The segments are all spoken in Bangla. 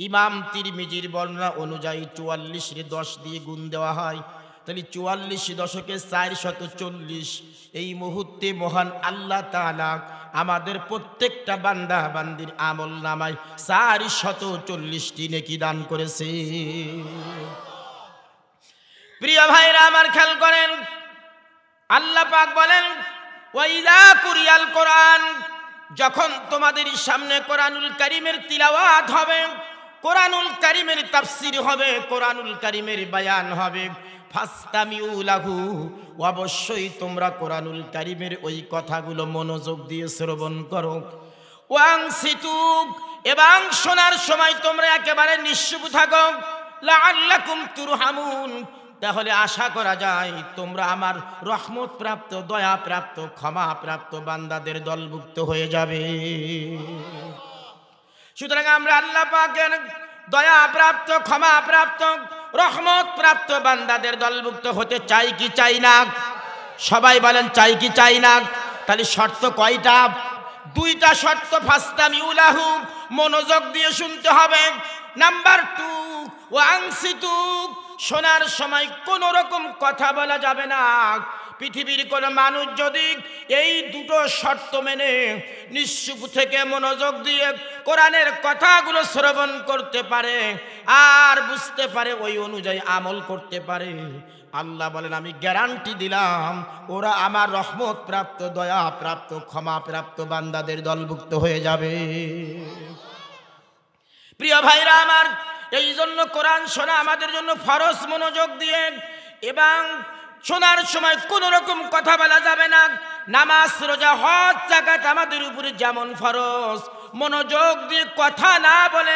ইমাম তিরমিজির বর্ণনা অনুযায়ী 44 10 দিয়ে গুণ দেওয়া হয়, তাহলে 44 দশকে 440। এই মুহূর্তে মহান আল্লাহ তাআলা আমাদের প্রত্যেকটা বান্দা বান্দির আমল নামায় 440টি নেকি দান করেছে। প্রিয় ভাইরা আমার, খেয়াল করেন, আল্লাহ পাক বলেন ওয়াইদা কুরিয়াল কোরআন, যখন তোমাদের সামনে কোরআনুল কারীমের তিলাওয়াত হবে, কোরআনুল কারীমের তাফসীর হবে, কোরআনুল কারীমের বায়ান হবে, ফাস্তামিউ লাহু, অবশ্যই তোমরা কোরআনুল কারীমের ওই কথাগুলো মনোযোগ দিয়ে শ্রবণ করো। ওয়ানসিতু, এবং শোনার সময় তোমরা একেবারে নিশ্চুপ থাকো। লাআল্লাকুম তুরহামুন, তাহলে আশা করা যায় তোমরা আমার রহমত প্রাপ্ত, দয়া প্রাপ্ত, ক্ষমা প্রাপ্ত বান্দাদের দলভুক্ত হয়ে যাবে। সুতরাং আমরা আল্লাহ পাকের দয়া প্রাপ্ত, ক্ষমা প্রাপ্ত, রহমত প্রাপ্ত বান্দাদের দলভুক্ত হতে চাই কি চাই না? সবাই বলেন চাই কি চাই না? তাহলে শর্ত কয়টা? 2টা শর্ত। ফাস্তামিউ লাহু, মনোযোগ দিয়ে শুনতে হবে। নাম্বার 2, ওয়ানসিতু, শোনার সময় কোন রকম কথা বলা যাবে না। পৃথিবীর কোন মানুষ যদি এই 2টো শর্ত মেনে নিশ্চুপ থেকে মনোযোগ দিয়ে কোরআনের কথাগুলো শ্রবণ করতে পারে আর বুঝতে পারে, ওই অনুযায়ী আমল করতে পারে, আল্লাহ বলেন আমি গ্যারান্টি দিলাম ওরা আমার রহমত প্রাপ্ত, দয়া প্রাপ্ত, ক্ষমা প্রাপ্ত বান্দাদের দলভুক্ত হয়ে যাবে। প্রিয় ভাইরা আমার, এই জন্য কোরআন শোনা আমাদের জন্য ফরজ। মনোযোগ দিয়ে, এবং শোনার সময় কোন রকম কথা বলা যাবে না। নামাজ, রোজা, হজ, যাকাত আমাদের উপরে যেমন ফরজ, মনোযোগ দিয়ে কথা না বলে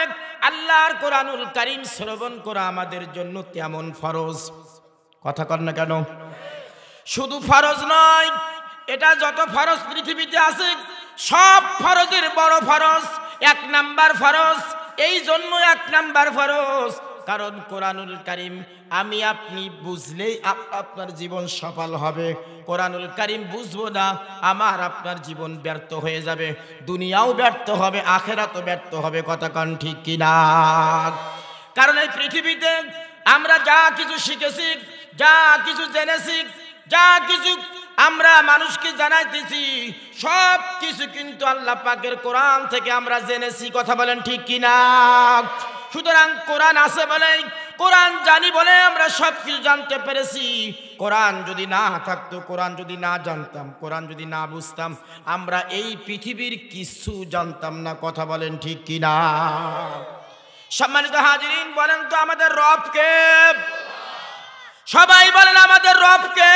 আল্লাহর কোরআনুল কারীম শ্রবণ করা আমাদের জন্য তেমন ফরজ। কথা কর না কেন? শুধু ফরজ নয়, এটা যত ফরজ পৃথিবীতে আছে সব ফরজের বড় ফরজ, 1 নাম্বার ফরজ। এই জন্য 1 নাম্বার ফরজ, কারণ কোরআনুল কারীম আমি আপনি বুঝলেই আপনার জীবন সফল হবে। কোরআনুল কারীম বুঝবো না, আমার আপনার জীবন ব্যর্থ হয়ে যাবে, দুনিয়াও ব্যর্থ হবে, আখিরাতও ব্যর্থ হবে। কথা কান ঠিক কিনা? কারণ এই পৃথিবীতে আমরা যা কিছু শিখেছি, যা কিছু জেনেছি, যা কিছু আমরা মানুষকে জানাইতেছি, সব কিছু কিন্তু আল্লাহ পাকের কোরআন থেকে আমরা জেনেছি। কথা বলেন ঠিক কিনা? সুতরাং কোরআন আছে বলে, কোরআন জানি বলে আমরা সব কিছু জানতে পেরেছি। কোরআন যদি না থাকতো, কোরআন যদি না জানতাম, কোরআন যদি না বুঝতাম, আমরা এই পৃথিবীর কিছু জানতাম না। কথা বলেন ঠিক কিনা? সম্মানিত হাজিরিন, বলেন তো আমাদের রব কে? সবাই বলেন আমাদের রব কে?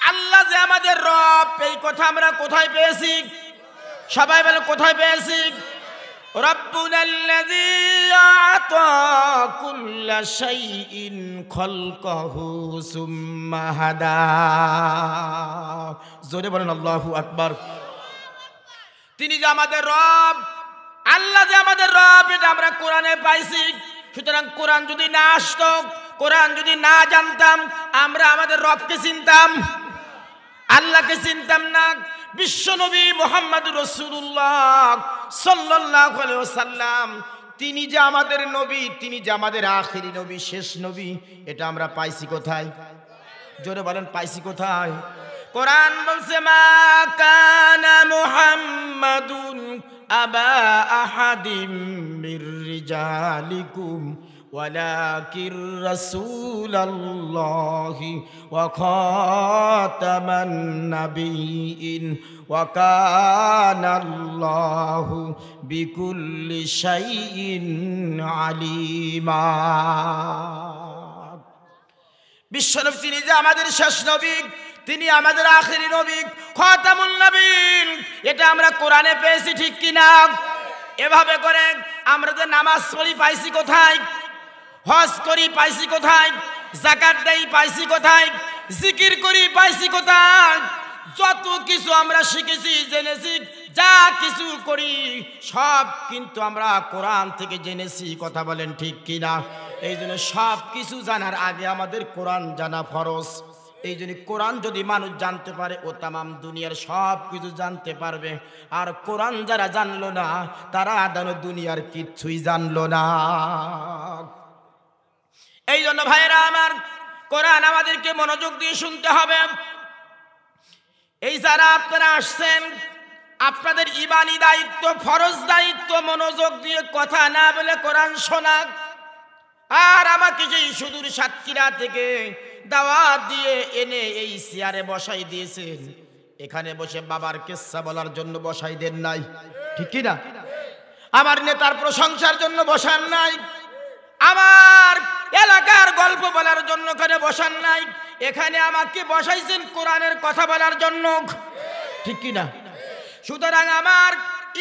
আল্লাহ যে আমাদের রব, এই কথা আমরা কোথায় পেয়েছি? সবাই বলেন কোথায় পেয়েছি? রব্বুনাল্লাযী আ'তা কুল্লা শাইইন খালকাহু সুম্মা হাদা। জোরে বলেন আল্লাহু আকবার। তিনি যে আমাদের রব, আল্লাহ যে আমাদের রব, এটা আমরা কোরআনে পাইছি। সুতরাং কোরআন যদি না আসতো, কোরআন যদি না জানতাম, আমরা আমাদের রবকে চিনতাম, আল্লাহকে চিনতাম না। বিশ্বনবী মুহাম্মদুর রাসূলুল্লাহ সাল্লাল্লাহু আলাইহি ওয়াসাল্লাম, তিনি যে আমাদের নবী, তিনি যে আমাদের আখিরি নবী, শেষ নবী, এটা আমরা পাইছি কোথায়? জোরে বলেন পাইছি কোথায়? কোরআন বলছে মা কানা মুহাম্মাদুন আবা আহাদিম মির রিজালিকুম ওয়ালাকির রাসূলুল্লাহি ওয়া খাতামান নাবিয়্যিন ওয়া কানাল্লাহু বিকুল্লি শাইইন আলিমা। বিশ্বনবী তিনি যে আমাদের শেষ নবী, তিনি আমাদের আখিরি নবী, খাতামুন নবীন, এটা আমরা কোরআনে পেয়েছি, ঠিক কিনা? এভাবে করে আমরা যে নামাজ পড়ি পাইছি কোথায়? হজ করি পাইছি কোথায়? যাকাত দেই পাইছি কোথায়? জিকির করি পাইছি কোথায়? যত কিছু আমরা শিখেছি, জেনেছি, যা কিছু করি সব কিন্তু আমরা কোরআন থেকে জেনেছি। কথা বলেন ঠিক কিনা? এই জন্য সব কিছু জানার আগে আমাদের কোরআন জানা ফরজ। এই জন্য কোরআন যদি মানুষ জানতে পারে ও তামাম দুনিয়ার সব কিছু জানতে পারবে। আর কোরআন যারা জানলো না তারা দুনিয়ার কিচ্ছুই জানলো না। এই জন্য ভাইরা আমার, কোরআন আমাদেরকে মনোযোগ দিয়ে শুনতে হবে। এই যারা আপনারা আসছেন, আপনাদের ইমানি দায়িত্ব, ফরজ দায়িত্ব মনোযোগ দিয়ে কথা না বলে কোরআন শোনা। আর আমাকে যেই সুদূর সাতক্ষীরা থেকে দাওয়াত দিয়ে এনে এই চেয়ারে বসাই দিয়েছেন, এখানে বসে বাবার কিস্সা বলার জন্য বসাই দেন নাই, ঠিক কি না? আমার নেতার প্রশংসার জন্য বসান নাই, আমার এলাকার গল্প বলার জন্য এখানে বসান নাই। এখানে আমাকে বসাইছেন কোরআনের কথা বলার জন্য, ঠিক কি না? সুতরাং আমার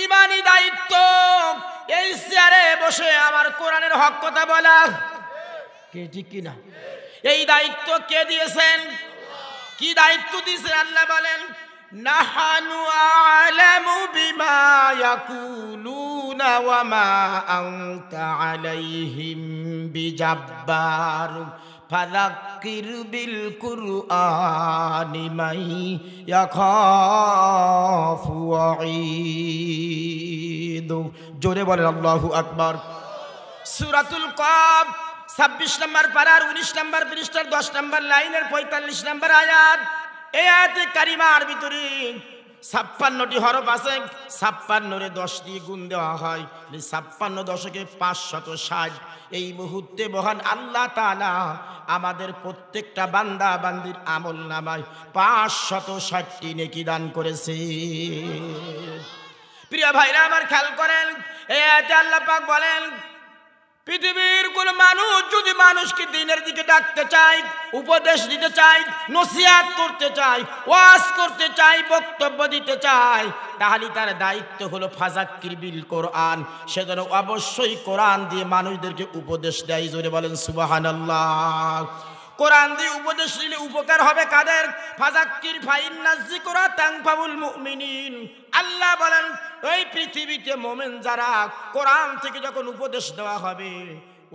ইমানি দায়িত্ব এই চেয়ারে বসে আমার কোরআনের হক কথা বলা, কে ঠিক কি না? এই দায়িত্ব কে দিয়েছেন? কি দায়িত্ব দিয়েছেন? আল্লাহ বলেন, নাহানু আ'লামু বিমা ইয়াকুলুনা ওয়া মা আনতা আলাইহিম বিজাব্বার ফাযাক্কির বিল কুরআনি মান ইয়াখাফু ওয়াঈদ। জোরে বলেন আল্লাহু আকবার। সূরাতুল কাফ 26 নম্বর পারার 19 নম্বর পৃষ্ঠার 10 নম্বর লাইনের 45 নম্বর আয়াত। এই আয়াতে কারিমার ভিতরে 56টি হরফ আছে। 56 10 দিয়ে গুণ দেওয়া হয়, 56 দশকে 560। এই মুহূর্তে মহান আল্লাহ তাআলা আমাদের প্রত্যেকটা বান্দা বান্দির আমল নামায় 560টি নেকি দান করেছে। প্রিয় ভাইরা আমার, খেয়াল করেন, এই আয়াতে আল্লাহ পাক বলেন, পৃথিবীর কোন মানুষ যদি মানুষকে দ্বীনের দিকে ডাকতে চায়, উপদেশ দিতে চায়, নসিহত করতে চায়, ওয়াজ করতে চায়, বক্তব্য দিতে চায়, তাহলে তার দায়িত্ব হলো ফাযাক্কির বিল কোরআন। সেজন্য অবশ্যই কোরআন দিয়ে মানুষদেরকে উপদেশ দেয়। জোরে বলেন সুবহানাল্লাহ। কোরআন দিয়ে উপদেশ দিলে উপকার হবে কাদের? ফাযাক্কির ফাইন্নাজ যিকরা তানফাউল মুমিনিন। আল্লাহ বলেন, ওই পৃথিবীতে মুমিন যারা, কোরআন থেকে যখন উপদেশ দেওয়া হবে,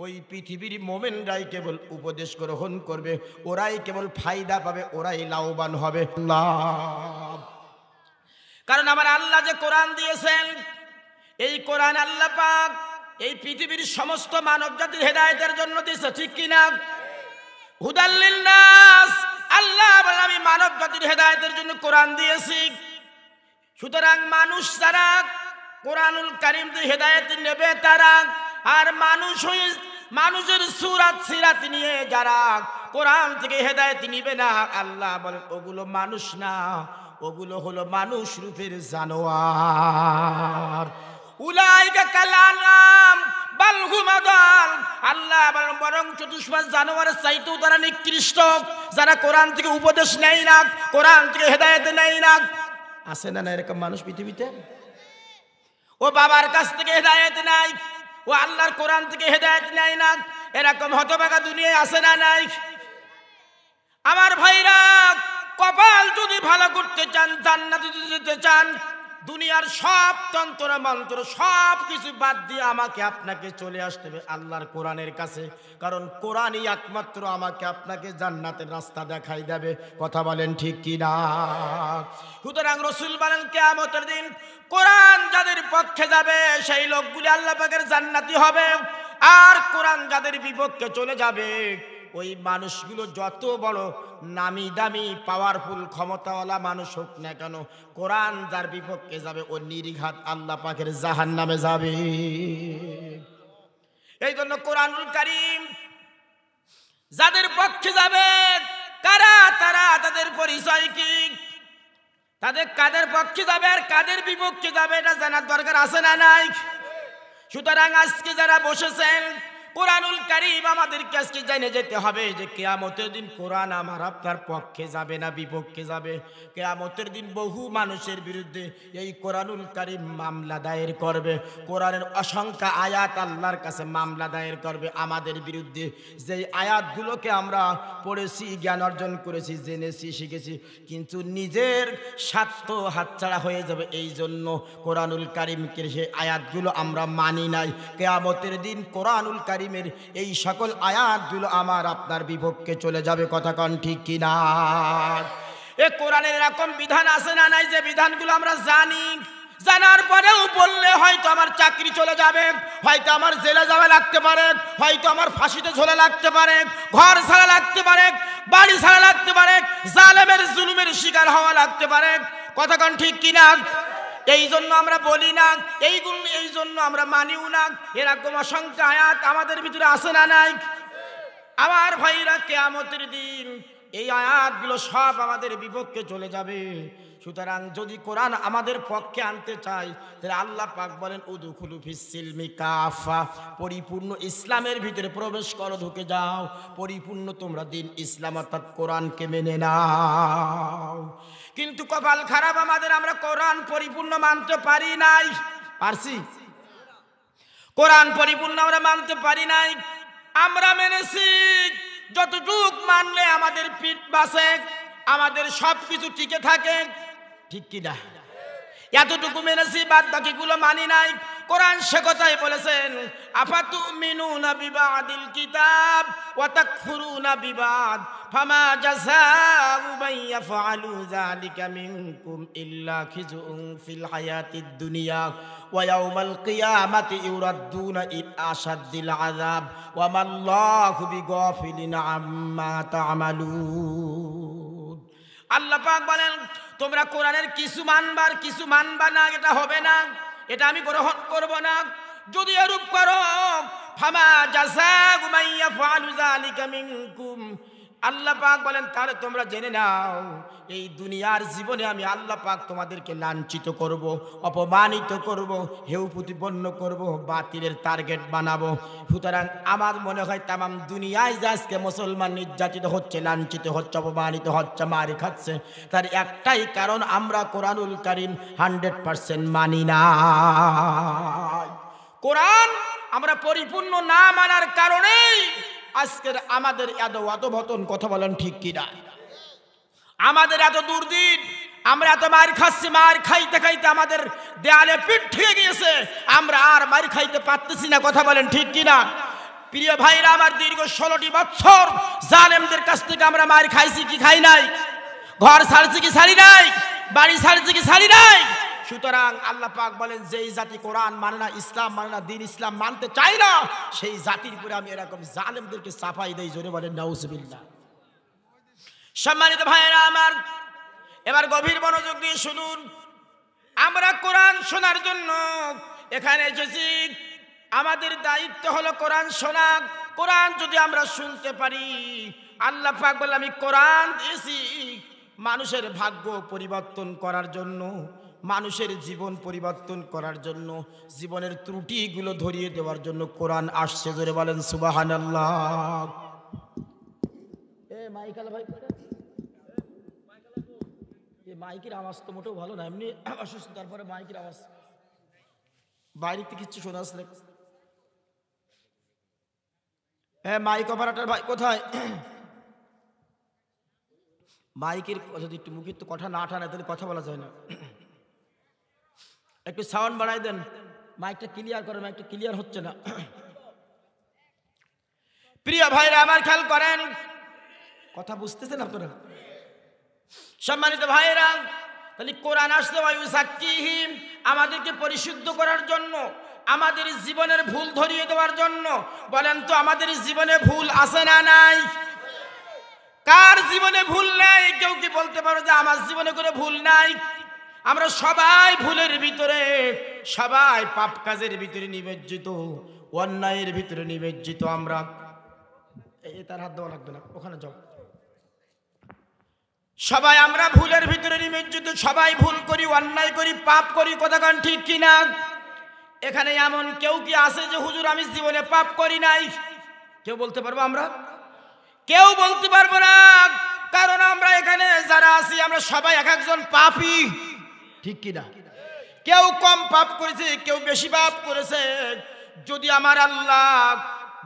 ওই পৃথিবীর মুমিনরাই কেবল উপদেশ গ্রহণ করবে, ওরাই কেবল ফায়দা পাবে, ওরাই লাভবান হবে। কারণ আমার আল্লাহ যে কোরআন দিয়েছেন, এই কোরআন আল্লাহ পাক এই পৃথিবীর সমস্ত মানব জাতির হেদায়েতের জন্য দিয়েছে, ঠিক কিনা? হুদাল লিন্নাস। আল্লাহ বলেন, আমি মানব জাতির হেদায়েতের জন্য কোরআন দিয়েছি। সুতরাং মানুষ যারা কোরআনুল কারীম দিয়ে হেদায়েত নেবে তারা, আর মানুষের সূরাত সিরাত নিয়ে যারা কোরআন থেকে হেদায়েত নিবে না, আল্লাহ বলেন ওগুলো মানুষ না, ওগুলো হলো মানুষ রূপের জানোয়ার। উলাইকা কাল আনআম বাল হুম আদাল। আল্লাহ বলেন বরং চতুষ্পাদ জানোয়ারের চাইতেও তারা নিকৃষ্ট, যারা কোরআন থেকে উপদেশ নেয় না, কোরআন থেকে হেদায়েত নেয় না। আছে না না এরকম মানুষ পৃথিবীতে? ও বাবার কাছ থেকে হেদায়েত নাই, ও আল্লাহর কোরআন থেকে হেদায়েত নেয় না, এরকম হতভাগা দুনিয়ায় আছে না নাই? আমার ভাইরা, কপাল যদি ভালো করতে চান, জান্নাতে যদি যেতে চান, দুনিয়ার সব তন্ত্র মন্ত্র সব কিছু বাদ দিয়ে আমাকে আপনাকে চলে আসতে হবে আল্লাহর কোরআনের কাছে। কারণ কোরআনই একমাত্র আমাকে আপনাকে জান্নাতের রাস্তা দেখাই দেবে। কথা বলেন ঠিক কি না? সুতরাং রাসূল বলেন, কিয়ামতের দিন কোরআন যাদের পক্ষে যাবে সেই লোকগুলি আল্লাহ পাকের জান্নাতি হবে, আর কোরআন যাদের বিপক্ষে চলে যাবে ওই মানুষগুলো যত বড় নামি দামি পাওয়ারফুল ক্ষমতাওয়ালা মানুষ হোক না কেন, কোরআন যার বিপক্ষে যাবে ও নির্ঘাত আল্লাহ পাকের জাহান্নামে যাবে। এই জন্য কোরআনুল কারীম যাদের পক্ষে যাবে কারা, তারা তাদের পরিচয় কি, তাদের কাদের পক্ষে যাবে আর কাদের বিপক্ষে যাবে এটা জানার দরকার আছে না নাই? সুতরাং আজকে যারা বসেছেন, কোরআনুল কারীম আমাদেরকে আজকে জেনে যেতে হবে যে কিয়ামতের দিন কোরআন আমার আপনার পক্ষে যাবে না বিপক্ষে যাবে। কিয়ামতের দিন বহু মানুষের বিরুদ্ধে এই কোরআনুল কারীম মামলা দায়ের করবে। কোরআনের অসংখ্য আয়াত আল্লাহর কাছে মামলা দায়ের করবে আমাদের বিরুদ্ধে। যেই আয়াতগুলোকে আমরা পড়েছি, জ্ঞান অর্জন করেছি, জেনেছি, শিখেছি, কিন্তু নিজের স্বার্থ হাতছাড়া হয়ে যাবে। এই জন্য কোরআনুল কারীমকে সেই আয়াতগুলো আমরা মানি নাই। কিয়ামতের দিন কোরআনুল কারীম কারিমের এই সকল আয়াতগুলো আমার আপনার বিপক্ষে চলে যাবে, কথা কন ঠিক কিনা? এ কোরআনের এরকম বিধান আছে না নাই যে বিধানগুলো আমরা জানি, জানার পরেও বললে হয়তো আমার চাকরি চলে যাবে, হয়তো আমার জেলে যাওয়া লাগতে পারে, হয়তো আমার ফাঁসিতে ঝোলা লাগতে পারে, ঘর ছাড়া লাগতে পারে, বাড়ি ছাড়া লাগতে পারে, জালেমের জুলুমের শিকার হওয়া লাগতে পারে, কথা কন ঠিক কিনা? এই জন্য আমরা বলি না, এই জন্য আমরা মানিও না। এরকম অসংখ্য আয়াত আমাদের ভিতরে আছে না নাই? আমার ভাইরা, কিয়ামতের দিন এই আয়াতগুলো সব আমাদের বিপক্ষে চলে যাবে। সুতরাং যদি কোরআন আমাদের পক্ষে আনতে চাই, তাহলে আল্লাহ পাক বলেন উদখুলু ফিস-সিলমি কাফা, পরিপূর্ণ ইসলামের ভিতরে প্রবেশ করো, ঢুকে যাও, পরিপূর্ণ তোমরা দিন ইসলাম অর্থাৎ কোরআনকে মেনে নাও। কিন্তু কপাল খারাপ আমাদের, আমরা কোরআন পরিপূর্ণ মানতে পারি নাই। পারছি? কোরআন পরিপূর্ণ আমরা মানতে পারি নাই। আমরা মেনেছি যতটুক মানলে আমাদের পিঠ বাঁচে, আমাদের সবকিছু টিকে থাকে, ঠিক কিনা? এতটুকু মেনেছি, বাদ বাকিগুলো মানি নাই। কোরআন সে কথাই বলেছেন, আফাতুমিনুনা বিবাদিল কিতাব ওয়া তাকফুরুনা বিবাদ ফামা জাযাউ মান ইয়াফআলু যালিকা মিনকুম ইল্লা খিজুন ফিল হায়াতিদ দুনিয়া ওয়া ইয়াউমাল কিয়ামাতি ইউরাদ্দুনা ইলা আশাদ্দিল আযাব ওয়া মাল্লাহু বিগাফিলিন আম্মা তা'মালুন। আল্লাহ পাক বলেন, তোমরা কোরআনের কিছু মানবার কিছু মানবা না, এটা হবে না, এটা আমি গ্রহণ করব না। যদি এরূপ করো, ফামা জাযাউ মান ইয়াফআলু যালিকা মিনকুম, আল্লাহ পাক বলেন তাহলে তোমরা জেনে নাও এই দুনিয়ার জীবনে আমি আল্লাহ পাক তোমাদেরকে লাঞ্ছিত করব, অপমানিত করব, হেউ প্রতিপন্ন করব, বাতিলের টার্গেট বানাবো। সুতরাং আমার মনে হয় তামাম দুনিয়ায় যে আজকে মুসলমান নির্যাতিত হচ্ছে, লাঞ্ছিত হচ্ছে, অপমানিত হচ্ছে, মারি খাচ্ছে, তার একটাই কারণ, আমরা কোরআনুল কারীম 100% মানি না। কোরআন আমরা পরিপূর্ণ না মানার কারণেই আজকের আমাদের এত অধঃপতন, কথা বলেন ঠিক কিনা? আমাদের এত দুর্দিন, আমরা এত মার খাচ্ছি, মার খাইতে খাইতে আমাদের দেয়ালে পিঠ ঠেকে গিয়েছে, আমরা আর মার খাইতে পারতেছি না, কথা বলেন ঠিক কিনা? প্রিয় ভাইরা আমার, দীর্ঘ 16টি বছর জালেমদের কাছ থেকে আমরা মার খাইছি কি খাই নাই? ঘর ছাড়ছি কি ছাড়ি নাই? বাড়ি ছাড়ছি কি ছাড়ি নাই? সুতরাং আল্লাহ পাক বলেন, যেই জাতি কোরআন মানে না, ইসলাম মানে না, দিন ইসলাম মানতে চাই না, সেই জাতির উপরে আমি এরকম জালেমদেরকে চাপাই দেই। জোরে বলেন নাউজুবিল্লাহ। সম্মানিত ভাইয়েরা আমার, এবার গভীর মনোযোগ দিয়ে শুনুন। আমরা কোরআন শোনার জন্য এখানে এসেছি, আমাদের দায়িত্ব হলো কোরআন শোনা। কোরআন যদি আমরা শুনতে পারি, আল্লাহ পাক বলে আমি কোরআন দিয়েছি মানুষের ভাগ্য পরিবর্তন করার জন্য, মানুষের জীবন পরিবর্তন করার জন্য, জীবনের ত্রুটিগুলো ধরিয়ে দেওয়ার জন্য কোরআন আসছে। জোরে বলেন সুবহানাল্লাহ। মাইকের আওয়াজ তো মোটেও ভালো না, এমনি অসুস্থ, তারপরে মাইকের আওয়াজ বাইরে থেকে কিচ্ছু শোনা আসলে। হ্যাঁ, মাইক অপারেটর ভাই কোথায়? মাইকের যদি একটু মুখের তো কথা না টানে তাহলে কথা বলা যায় না। একটু সাউন্ড বাড়াই দেন, মাইকটা ক্লিয়ার করেন, মাইকটা ক্লিয়ার হচ্ছে না। প্রিয় ভাইরা আমার, খেয়াল করেন, কথা বুঝতেছেন আপনারা? সম্মানিত ভাইরা, তাহলে কোরআন আসলে ওয়ায়ুযাক্কিহিম, আমাদেরকে পরিশুদ্ধ করার জন্য, আমাদের জীবনের ভুল ধরিয়ে দেওয়ার জন্য। বলেন তো আমাদের জীবনে ভুল আছে না নাই? কার জীবনে ভুল নাই? কেউ কি বলতে পারো যে আমার জীবনে কোনো ভুল নাই? আমরা সবাই ভুলের ভিতরে, সবাই পাপ কাজের ভিতরে নিমজ্জিত, অন্যায়ের ভিতরে নিমজ্জিত। আমরা তার হাত দেওয়া লাগবে না, ওখানে যাও। সবাই আমরা ভুলের ভিতরে নিমজ্জিত, সবাই ভুল করি, অন্যায় করি, পাপ করি, কথা কান ঠিক কিনা? এখানে এমন কেউ কি আছে যে হুজুর আমি জীবনে পাপ করি নাই? কেউ বলতে পারবো? আমরা কেউ বলতে পারবো না, কারণ আমরা এখানে যারা আছি আমরা সবাই এক একজন পাপী, ঠিক কিনা? কেউ কম পাপ করেছে, কেউ বেশি পাপ করেছে। যদি আমার আল্লাহ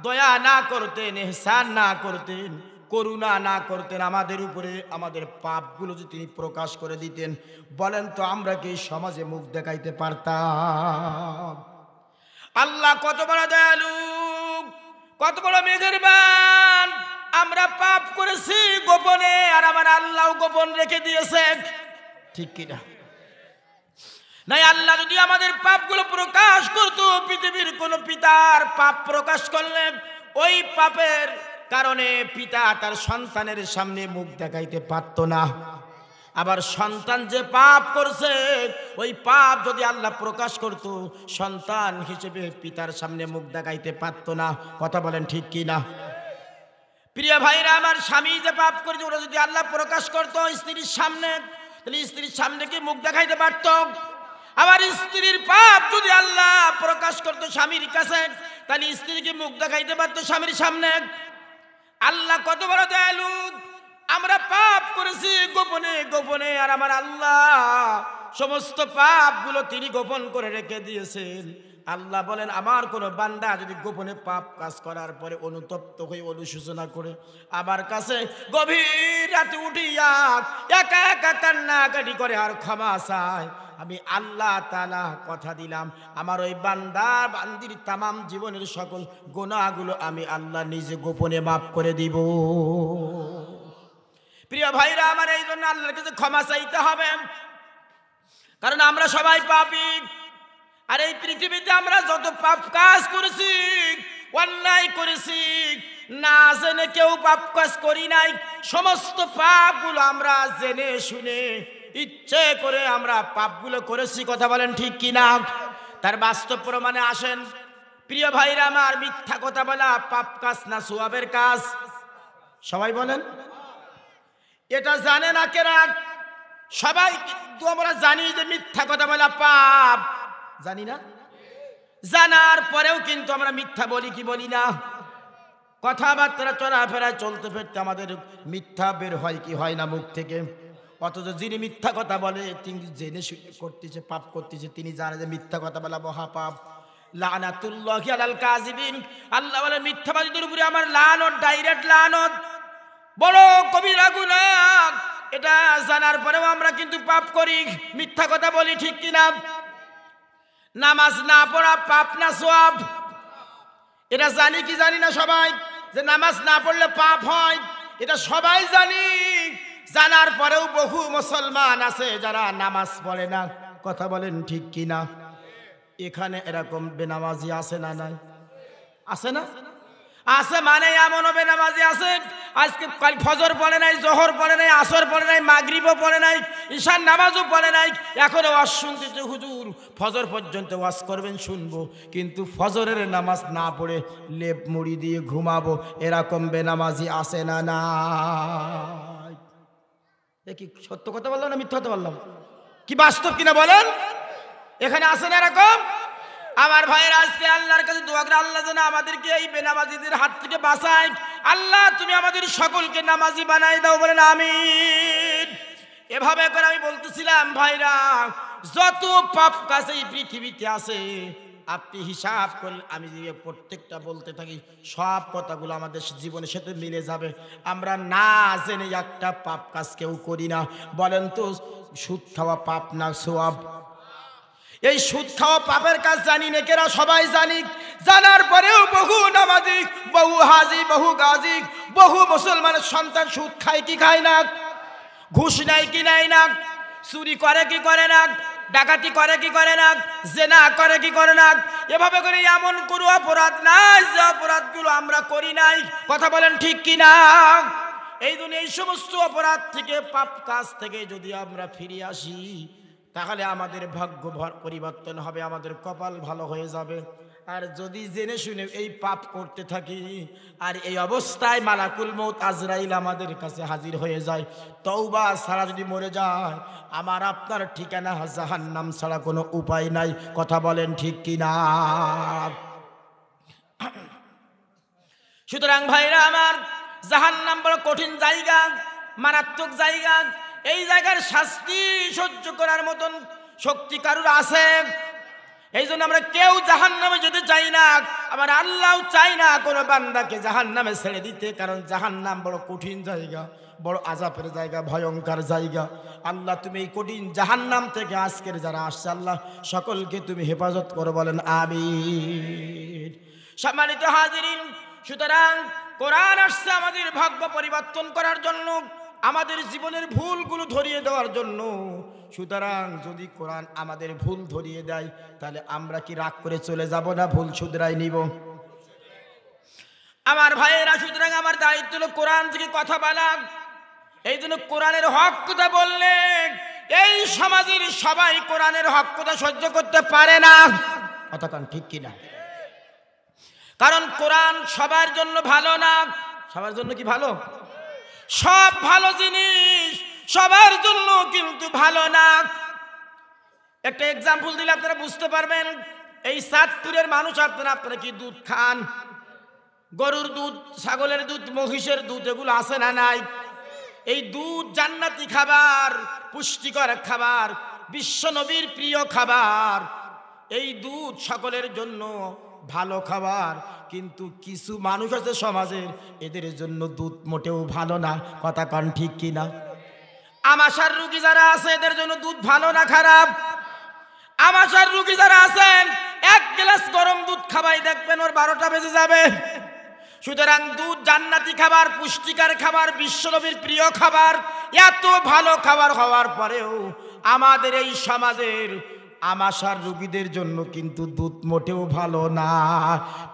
দয়া না করতেন, ইহসান না করতেন, করুণা না করতেন আমাদের উপরে, আমাদের পাপগুলো যদি তিনি প্রকাশ করে দিতেন, বলেন তো আমরা কি সমাজে মুখ দেখাইতে পারতাম? আল্লাহ কত বড় দয়ালু, কত বড় মেহেরবান, আমরা পাপ করেছি গোপনে, আর আমার আল্লাহ গোপন রেখে দিয়েছে, ঠিক কিনা? নাই আল্লাহ যদি আমাদের পাপগুলো প্রকাশ করতো, পৃথিবীর কোন পিতার পাপ প্রকাশ করলে ওই পাপের কারণে পিতা তার সন্তানের সামনে মুখ দেখাইতে পারত না। আবার সন্তান যে পাপ করছে ওই পাপ যদি আল্লাহ প্রকাশ করত, সন্তান হিসেবে পিতার সামনে মুখ দেখাইতে পারত না। কথা বলেন ঠিক কি না? প্রিয় ভাইরা আমার, স্বামী যে পাপ করেছে ওরা যদি আল্লাহ প্রকাশ করতো স্ত্রীর সামনে, তাহলে স্ত্রীর সামনে কি মুখ দেখাইতে পারত? আবার স্ত্রীর পাপ যদি আল্লাহ প্রকাশ করতো স্বামীর কাছে, তাহলে স্ত্রীকে মুখ দেখাইতে পারতো স্বামীর সামনে। আল্লাহ কত বড় দয়ালু, আমরা পাপ করেছি গোপনে গোপনে, আর আমার আল্লাহ সমস্ত পাপগুলো তিনি গোপন করে রেখে দিয়েছেন। আল্লাহ বলেন, আমার কোনো বান্দা যদি গোপনে পাপ কাজ করার পরে অনুতপ্ত হয়ে অনুশোচনা করে আমার কাছে গভীর রাতে উঠিয়া একা একা কান্নাকাটি করে আর ক্ষমা চায়, আমি আল্লাহ তাআলা কথা দিলাম আমার ওই বান্দা বান্দির তামাম জীবনের সকল গুনাহগুলো আমি আল্লাহ নিজে গোপনে মাফ করে দিব। প্রিয় ভাইরা আমার, এই জন্য আল্লাহর কাছে ক্ষমা চাইতে হবে, কারণ আমরা সবাই পাপী। আর এই পৃথিবীতে আমরা যত পাপ কাজ করেছি, অন্যায় করেছি, না জেনে কেউ পাপ কাজ করি নাই, সমস্ত পাপগুলো আমরা জেনে শুনে ইচ্ছে করে আমরা পাপগুলো করেছি। কথা বলেন ঠিক কিনা? তার বাস্তব প্রমাণে আসেন। প্রিয় ভাইরা আমার, মিথ্যা কথা বলা পাপ কাজ না সওয়াবের কাজ? সবাই বলেন। এটা জানে না কেরা? সবাই কিন্তু আমরা জানি যে মিথ্যা কথা বলা পাপ, জানি না? জানার পরেও কিন্তু আমরা মিথ্যা বলি কি বলি না? কথাবার্তা চলাফেরায় চলতে ফিরতে আমাদের মিথ্যা বের হয় কি হয় না মুখ থেকে? অথচ যিনি মিথ্যা কথা বলে তিনি জেনে শুনে করতেছে, পাপ করতেছে, তিনি জানে যে মিথ্যা কথা বলা মহাপাপ। লানাতুল্লাহি আলাল কাযিবিন, আল্লাহ বলে মিথ্যাবাদীদের উপরে আমার লানত, ডাইরেক্ট লানত, বড় কবিরা গুনাহ। এটা জানার পরেও আমরা কিন্তু পাপ করি, মিথ্যা কথা বলি, ঠিক কিনা? নামাজ না পড়া পাপ না সওয়াব? এটা জানি কি জানি না সবাই যে নামাজ না পড়লে পাপ হয়? এটা সবাই জানি। জানার পরেও বহু মুসলমান আছে যারা নামাজ পড়ে না। কথা বলেন ঠিক কিনা? এখানে এরকম বেনামাজি আছে না নাই? আছে না? আছে মানে এমনও বেনামাজি আছে আজকে কাল ফজর পড়ে নাই, জোহর পড়ে নাই, আসর পড়ে নাই, মাগরিবও পড়ে নাই, ঈশার নামাজও পড়ে নাই, এখনো ওয়াজ শুনতেছে। হুজুর ফজর পর্যন্ত ওয়াজ করবেন, শুনবো, কিন্তু ফজরের নামাজ না পড়ে লেপ মুড়ি দিয়ে ঘুমাবো, এরকম বেনামাজি আছে না না? কি সত্য কথা বললাম না মিথ্যা কথা বললাম? কি বাস্তব কিনা বলেন? এখানে আছে না এরকম? আমার ভাইয়ের আজকে আল্লাহর কাছে দোয়া করে আল্লাহ যেন আমাদেরকে এই বেনামাজিদের হাত থেকে বাঁচায়। আল্লাহ তুমি আমাদের সকলকে নামাজি বানাই দাও, বলেন আমিন। এভাবে করে আমি বলতেছিলাম ভাইরা, যত পাপ কাজ এই পৃথিবীতে আছে আপনি হিসাব করলে, আমি যে প্রত্যেকটা বলতে থাকি সব কথাগুলো আমাদের জীবনের সাথে মিলে যাবে। আমরা না জেনে একটা পাপ কাজ কেউ করি না। বলেন তো, সুদ খাওয়া পাপ না সওয়াব? এই সুদ খাওয়া পাপের কাজ জানি না কেরা? সবাই জানি। জানার পরেও বহু নামাজি, বহু হাজি, বহু গাজী, বহু মুসলমানের সন্তান সুদ খায় কি খায় না? ঘুষ নেয় কি নেয় না? চুরি করে কি করে না? ডাকাতি করে কি করে না? জেনা করে কি করে না? এভাবে করে এমন কোনো অপরাধ নাই যে অপরাধগুলো আমরা করি নাই। কথা বলেন ঠিক কি না? এই জন্য এই সমস্ত অপরাধ থেকে, পাপ কাজ থেকে যদি আমরা ফিরে আসি তাহলে আমাদের ভাগ্য পরিবর্তন হবে, আমাদের কপাল ভালো হয়ে যাবে। আর যদি জেনে শুনে এই পাপ করতে থাকি আর এই অবস্থায় মালাকুল মউত আজরাইল আমাদের কাছে হাজির হয়ে যায়, তওবা ছাড়া যদি মরে যায়, আমার আপনার ঠিকানা জাহান্নাম ছাড়া কোনো উপায় নাই। কথা বলেন ঠিক কিনা? সুতরাং ভাইরা আমার, জাহান্নাম বড় কঠিন জায়গা, মারাত্মক জায়গা। এই জায়গার শাস্তি সহ্য করার মতন শক্তি কারুর আছে? এই জন্য আমরা কেউ জাহান্নামে যেতে চাই না। আমার আল্লাহ চাই না কোনো বান্দাকে জাহান্নামে ছেড়ে দিতে, কারণ জাহান্নাম বড় কঠিন জায়গা, বড় আযাবের জায়গা, ভয়ঙ্কর জায়গা। আল্লাহ তুমি এই কঠিন জাহান্নাম থেকে আজকের যারা আসছে আল্লাহ সকলকে তুমি হেফাজত করো, বলেন আমিন। সম্মানিত হাজিরিন, সুতরাং কোরআন আসছে আমাদের ভাগ্য পরিবর্তন করার জন্য, আমাদের জীবনের ভুলগুলো ধরিয়ে দেওয়ার জন্য। সুতরাং যদি কোরআন আমাদের ভুল ধরিয়ে দেয় তাহলে আমরা কি রাগ করে চলে যাব না ভুল শুধরাই নিব? আমার ভাইয়েরা, সুতরাং আমার দায়িত্ব হলো কোরআন থেকে কথা বলা। এই জন্য কোরআনের হক কথা বললে এই সমাজের সবাই কোরআনের হক কথা সহ্য করতে পারে না। কথা কান ঠিক কিনা? কারণ কোরআন সবার জন্য ভালো না। সবার জন্য কি ভালো? সব ভালো জিনিস সবার জন্য কিন্তু ভালো না। একটা এক্সাম্পল দিলে আপনারা বুঝতে পারবেন। এই চাঁদপুরের মানুষ আপনারা কি দুধ খান? গরুর দুধ, ছাগলের দুধ, মহিষের দুধ এগুলো আছে না নাই? এই দুধ জান্নাতি খাবার, পুষ্টিকর খাবার, বিশ্ব নবীর প্রিয় খাবার। এই দুধ সকলের জন্য ভালো খাবার, কিন্তু কিছু মানুষ আছে সমাজের, এদের জন্য দুধ মোটেও ভালো না। কথা কান ঠিক কিনা? আমাশার রোগী যারা আছে এদের জন্য দুধ ভালো না খারাপ? আমাশার রোগী যারা আছেন এক গ্লাস গরম দুধ খাবাই দেখবেন ওর 12টা বেজে যাবে। সুতরাং দুধ জান্নাতি খাবার, পুষ্টিকর খাবার, বিশ্বনবীর প্রিয় খাবার। এত ভালো খাবার হওয়ার পরেও আমাদের এই সমাজের আমাশার রোগীদের জন্য কিন্তু দুধ মোটেও ভালো না।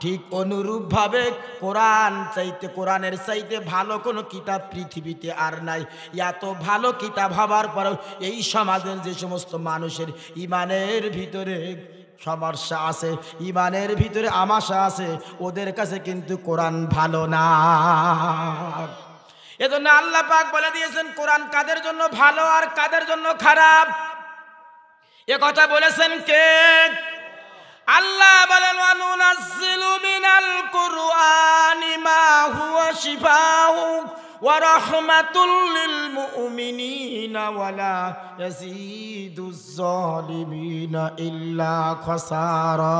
ঠিক অনুরূপভাবে কোরআনের চাইতে ভালো কোনো কিতাব পৃথিবীতে আর নাই। এত ভালো কিতাব হবার পরেও এই সমাজের যে সমস্ত মানুষের ইমানের ভিতরে সমস্যা আছে, ইমানের ভিতরে আমাশা আছে, ওদের কাছে কিন্তু কোরআন ভালো না। এজন্য আল্লাহ পাক বলে দিয়েছেন কোরআন কাদের জন্য ভালো আর কাদের জন্য খারাপ। এ কথা বলেছেন কে? আল্লাহ বলেন ওয়ানুনাজ্জিলু মিনাল কুরআনি মা হুয়া শিফাউ ওয়া রাহমাতুল লিল মুমিনিনা ওয়ালা ইয়াজিদুজ জালিমিনা ইল্লা খাসারা।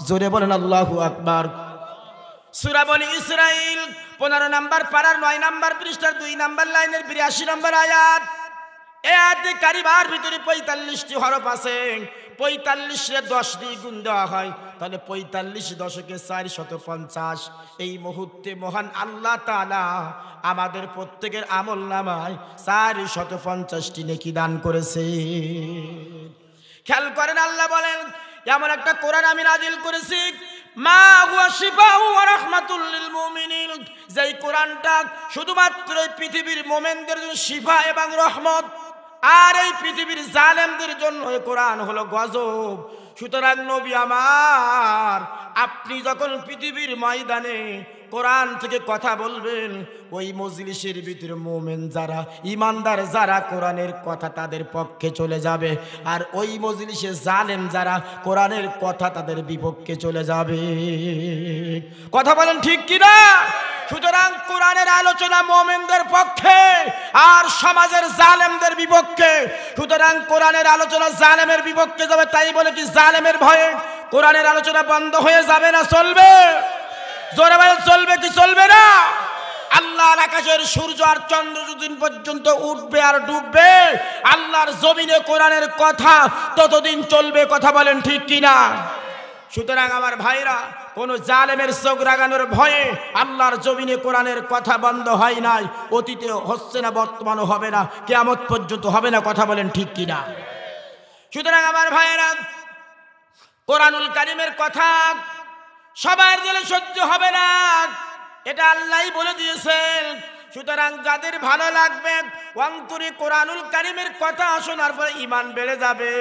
জোরে বলেন আল্লাহু আকবার। সূরা বনি ইসরাইল 15 নম্বর পারার 9 নম্বর পৃষ্ঠার 2 নম্বর লাইনের 82 নম্বর আয়াত। এই আয়াতে কারিমার ভিতরে 45টি হরফ আছে। 45 10 দিয়ে গুণ দেওয়া হয় তাহলে 45 দশকে 450। এই মুহূর্তে মহান আল্লাহ তাআলা আমাদের প্রত্যেকের আমল নামায় 450টি নেকি দান করেছে। খেয়াল করেন, আল্লাহ বলেন এমন একটা কোরআন আমি নাজিল করেছি মা হুয়া শিফাউ ওয়া রাহমাতুল লিল মুমিনিন, যেই কোরআনটা শুধুমাত্র এই পৃথিবীর মুমিনদের জন্য শিফা এবং রহমত, আর এই পৃথিবীর জালেমদের জন্য এই কোরআন হলো গজব। সুতরাং নবী আমার, আপনি যখন পৃথিবীর ময়দানে কোরআন থেকে কথা বলবেন, ওই মজলিসের ভিতরে মুমিন যারা, ইমানদার যারা, কোরআনের কথা তাদের পক্ষে চলে যাবে, আর ওই মজলিসে জালেম যারা, কোরআনের কথা তাদের বিপক্ষে চলে যাবে। কথা বলেন ঠিক কিনা? সুতরাং কোরআনের আলোচনা মুমিনদের পক্ষে আর সমাজের জালেমদের বিপক্ষে। সুতরাং কোরআনের আলোচনা জালেমের বিপক্ষে যাবে, তাই বলে কি জালেমের ভয়ে কোরআনের আলোচনা বন্ধ হয়ে যাবে না? চলবে। জোরে বলেন চলবে কি চলবে না? আল্লাহর আকাশের সূর্য আর চন্দ্র যতদিন পর্যন্ত উঠবে আর ডুববে, আল্লাহর জমিনে কোরআনের কথা ততদিন চলবে। কথা বলেন ঠিক কিনা? সুতরাং আমার ভাইরা, কোন জালেমের চোখ রাগানোর ভয়ে আল্লাহর জমিনে কোরআনের কথা বন্ধ হয় নাই, অতীতে হচ্ছে না, বর্তমানও হবে না, কিয়ামত পর্যন্ত হবে না। কথা বলেন ঠিক কিনা? সুতরাং আমার ভাইরা, কোরআনুল কারীমের কথা সবার জন্য সহ্য হবে না, এটা আল্লাহই বলে দিয়েছেন। সুতরাং যাদের ভালো লাগবে অন্তরে কোরআনুল কারীমের কথা শোনার পরে ঈমান বেড়ে যাবে,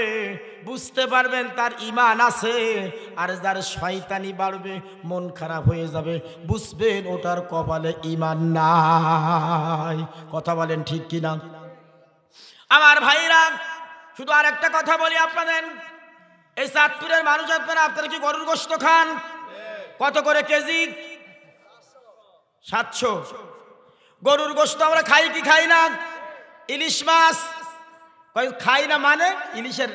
বুঝতে পারবেন তার ঈমান আছে। আর যার শয়তানি বাড়বে, মন খারাপ হয়ে যাবে, বুঝবেন ওটার কপালে ঈমান নাই। কথা বলেন ঠিক কিনা? আমার ভাইরা, শুধু আর একটা কথা বলি আপনাদের, এই চাঁদপুরের মানুষ আপনারা কি গরুর গোশত খান? কত করে কেজি? 700। গরুর গোশত আমরা খাই কি খাই না? ইলিশ মাছ খাই না, মানে ইলিশের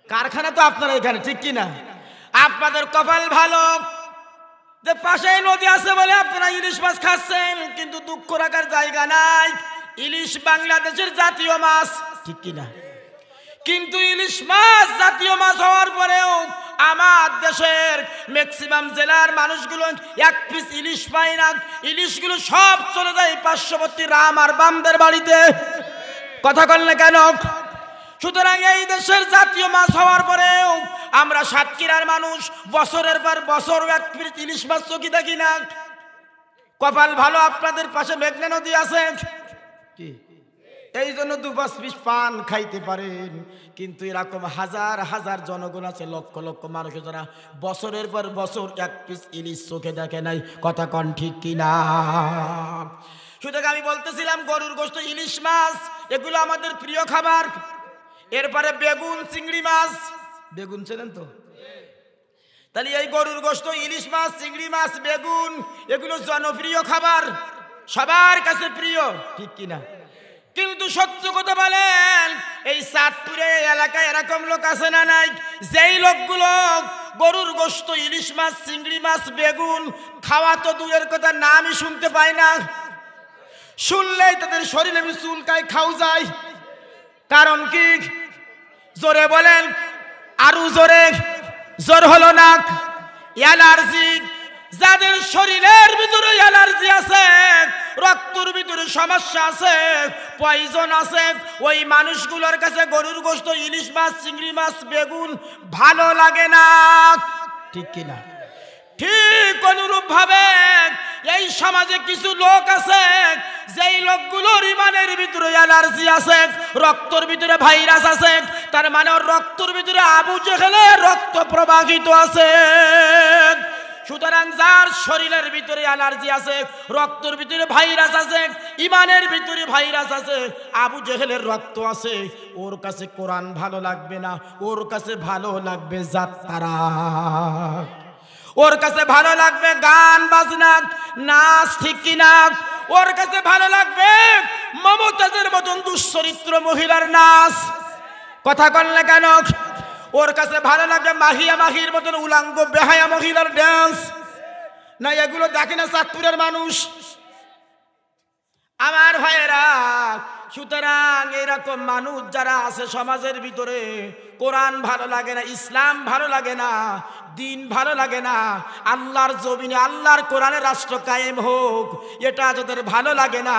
কারখানা তো আপনারা এখানে, ঠিক কিনা? আপনাদের কপাল ভালো যে পাশে নদী আছে বলে আপনারা ইলিশ মাছ খাচ্ছেন, কিন্তু দুঃখ রাখার জায়গা নাই। ইলিশ বাংলাদেশের জাতীয় মাছ, ঠিক কিনা? কিন্তু ইলিশ মাছ জাতীয় মাছ হওয়ার পরেও আমার দেশের ম্যাক্সিমাম জেলার মানুষগুলো এক পিস ইলিশ পায় না, ইলিশগুলো সব চলে যায় পার্শ্ববর্তী রাম আর বামদের বাড়িতে। কথা বললে কেন? সুতরাং এই দেশের জাতীয় মাছ হওয়ার পরেও আমরা সাতক্ষীরার মানুষ বছরের পর বছর এক পিস ইলিশ মাছ চোখে দেখি না। কপাল ভালো, আপনাদের পাশে মেঘনা নদী আছে, এই জন্য 2-5 পিস পান খাইতে পারেন। কিন্তু এরকম হাজার হাজার জনগণ আছে, লক্ষ লক্ষ মানুষ যারা বছরের পর বছর এক পিস ইলিশ চোখে দেখে নাই। কথা কন ঠিক কিনা? সুতরাং আমি বলতেছিলাম গরুর গোশত, ইলিশ মাছ এগুলো আমাদের প্রিয় খাবার। এরপরে বেগুন, চিংড়ি মাছ, বেগুন ছিলেন তো? তাহলে এই গরুর গোশত, ইলিশ মাছ, চিংড়ি মাছ, বেগুন এগুলো জনপ্রিয় খাবার, সবার কাছে প্রিয়, ঠিক কিনা? কিন্তু সত্য কথা বলেন, এই চাঁদপুরে এলাকায় এরকম লোক আছে না নাই, যেই লোকগুলো গরুর গোশত, ইলিশ মাছ, চিংড়ি মাছ, বেগুন খাওয়া তো দূরের কথা, নামই শুনতে পায় না। শুনলেই তাদের শরীরে চুলকায়, খাও যায়। কারণ কি? জোরে বলেন, আরো জোরে। জ্বর হলো না, অ্যালার্জি। যাদের শরীরের ভিতরে অ্যালার্জি আছে, রক্তের ভিতরে সমস্যা আছে, পয়জন আছে, ওই মানুষগুলোর কাছে গরুর গোশত, ইলিশ মাছ, চিংড়ি মাছ, বেগুন ভালো লাগে না, ঠিক কিনা? ঠিক অনুরূপ ভাবে এই সমাজে কিছু লোক আছে, যেই লোকগুলোর ইমানের ভিতরে অ্যালার্জি আছে, রক্তের ভিতরে ভাইরাস আছে, তার মানে ওর রক্তের ভিতরে আবু জেহেলের রক্ত প্রবাহিত আছে। সুতরাং যার শরীরের ভিতরে অ্যালার্জি আছে, রক্তের ভিতরে ভাইরাস আছে, ইমানের ভিতরে ভাইরাস আছে, আবু জেহেলের রক্ত আছে, ওর কাছে কোরআন ভালো লাগবে না, ওর কাছে ভালো লাগবে যাত্রা, ওর কাছে ভালো লাগবে গান বাজনা, নাচ, ঠিক কিনা? ওর কাছে ভালো লাগবে মমতাজের মতন দুশ্চরিত্র মহিলার নাচ। কথা বললে কেন? ওর কাছে ভালো লাগবে মাহিয়া মাহির মতন উলাঙ্গ বেহায়া মহিলার ডান্স। না, এগুলো দেখে না চাঁদপুরের মানুষ, আমার ভাইয়েরা। সুতরাং এরকম মানুষ যারা আছে সমাজের ভিতরে, কোরআন ভালো লাগে না, ইসলাম ভালো লাগে না, দিন ভালো লাগে না, আল্লাহর জমিনে আল্লাহর কোরআনের রাষ্ট্র কায়েম হোক, এটা যাদের ভালো লাগে না,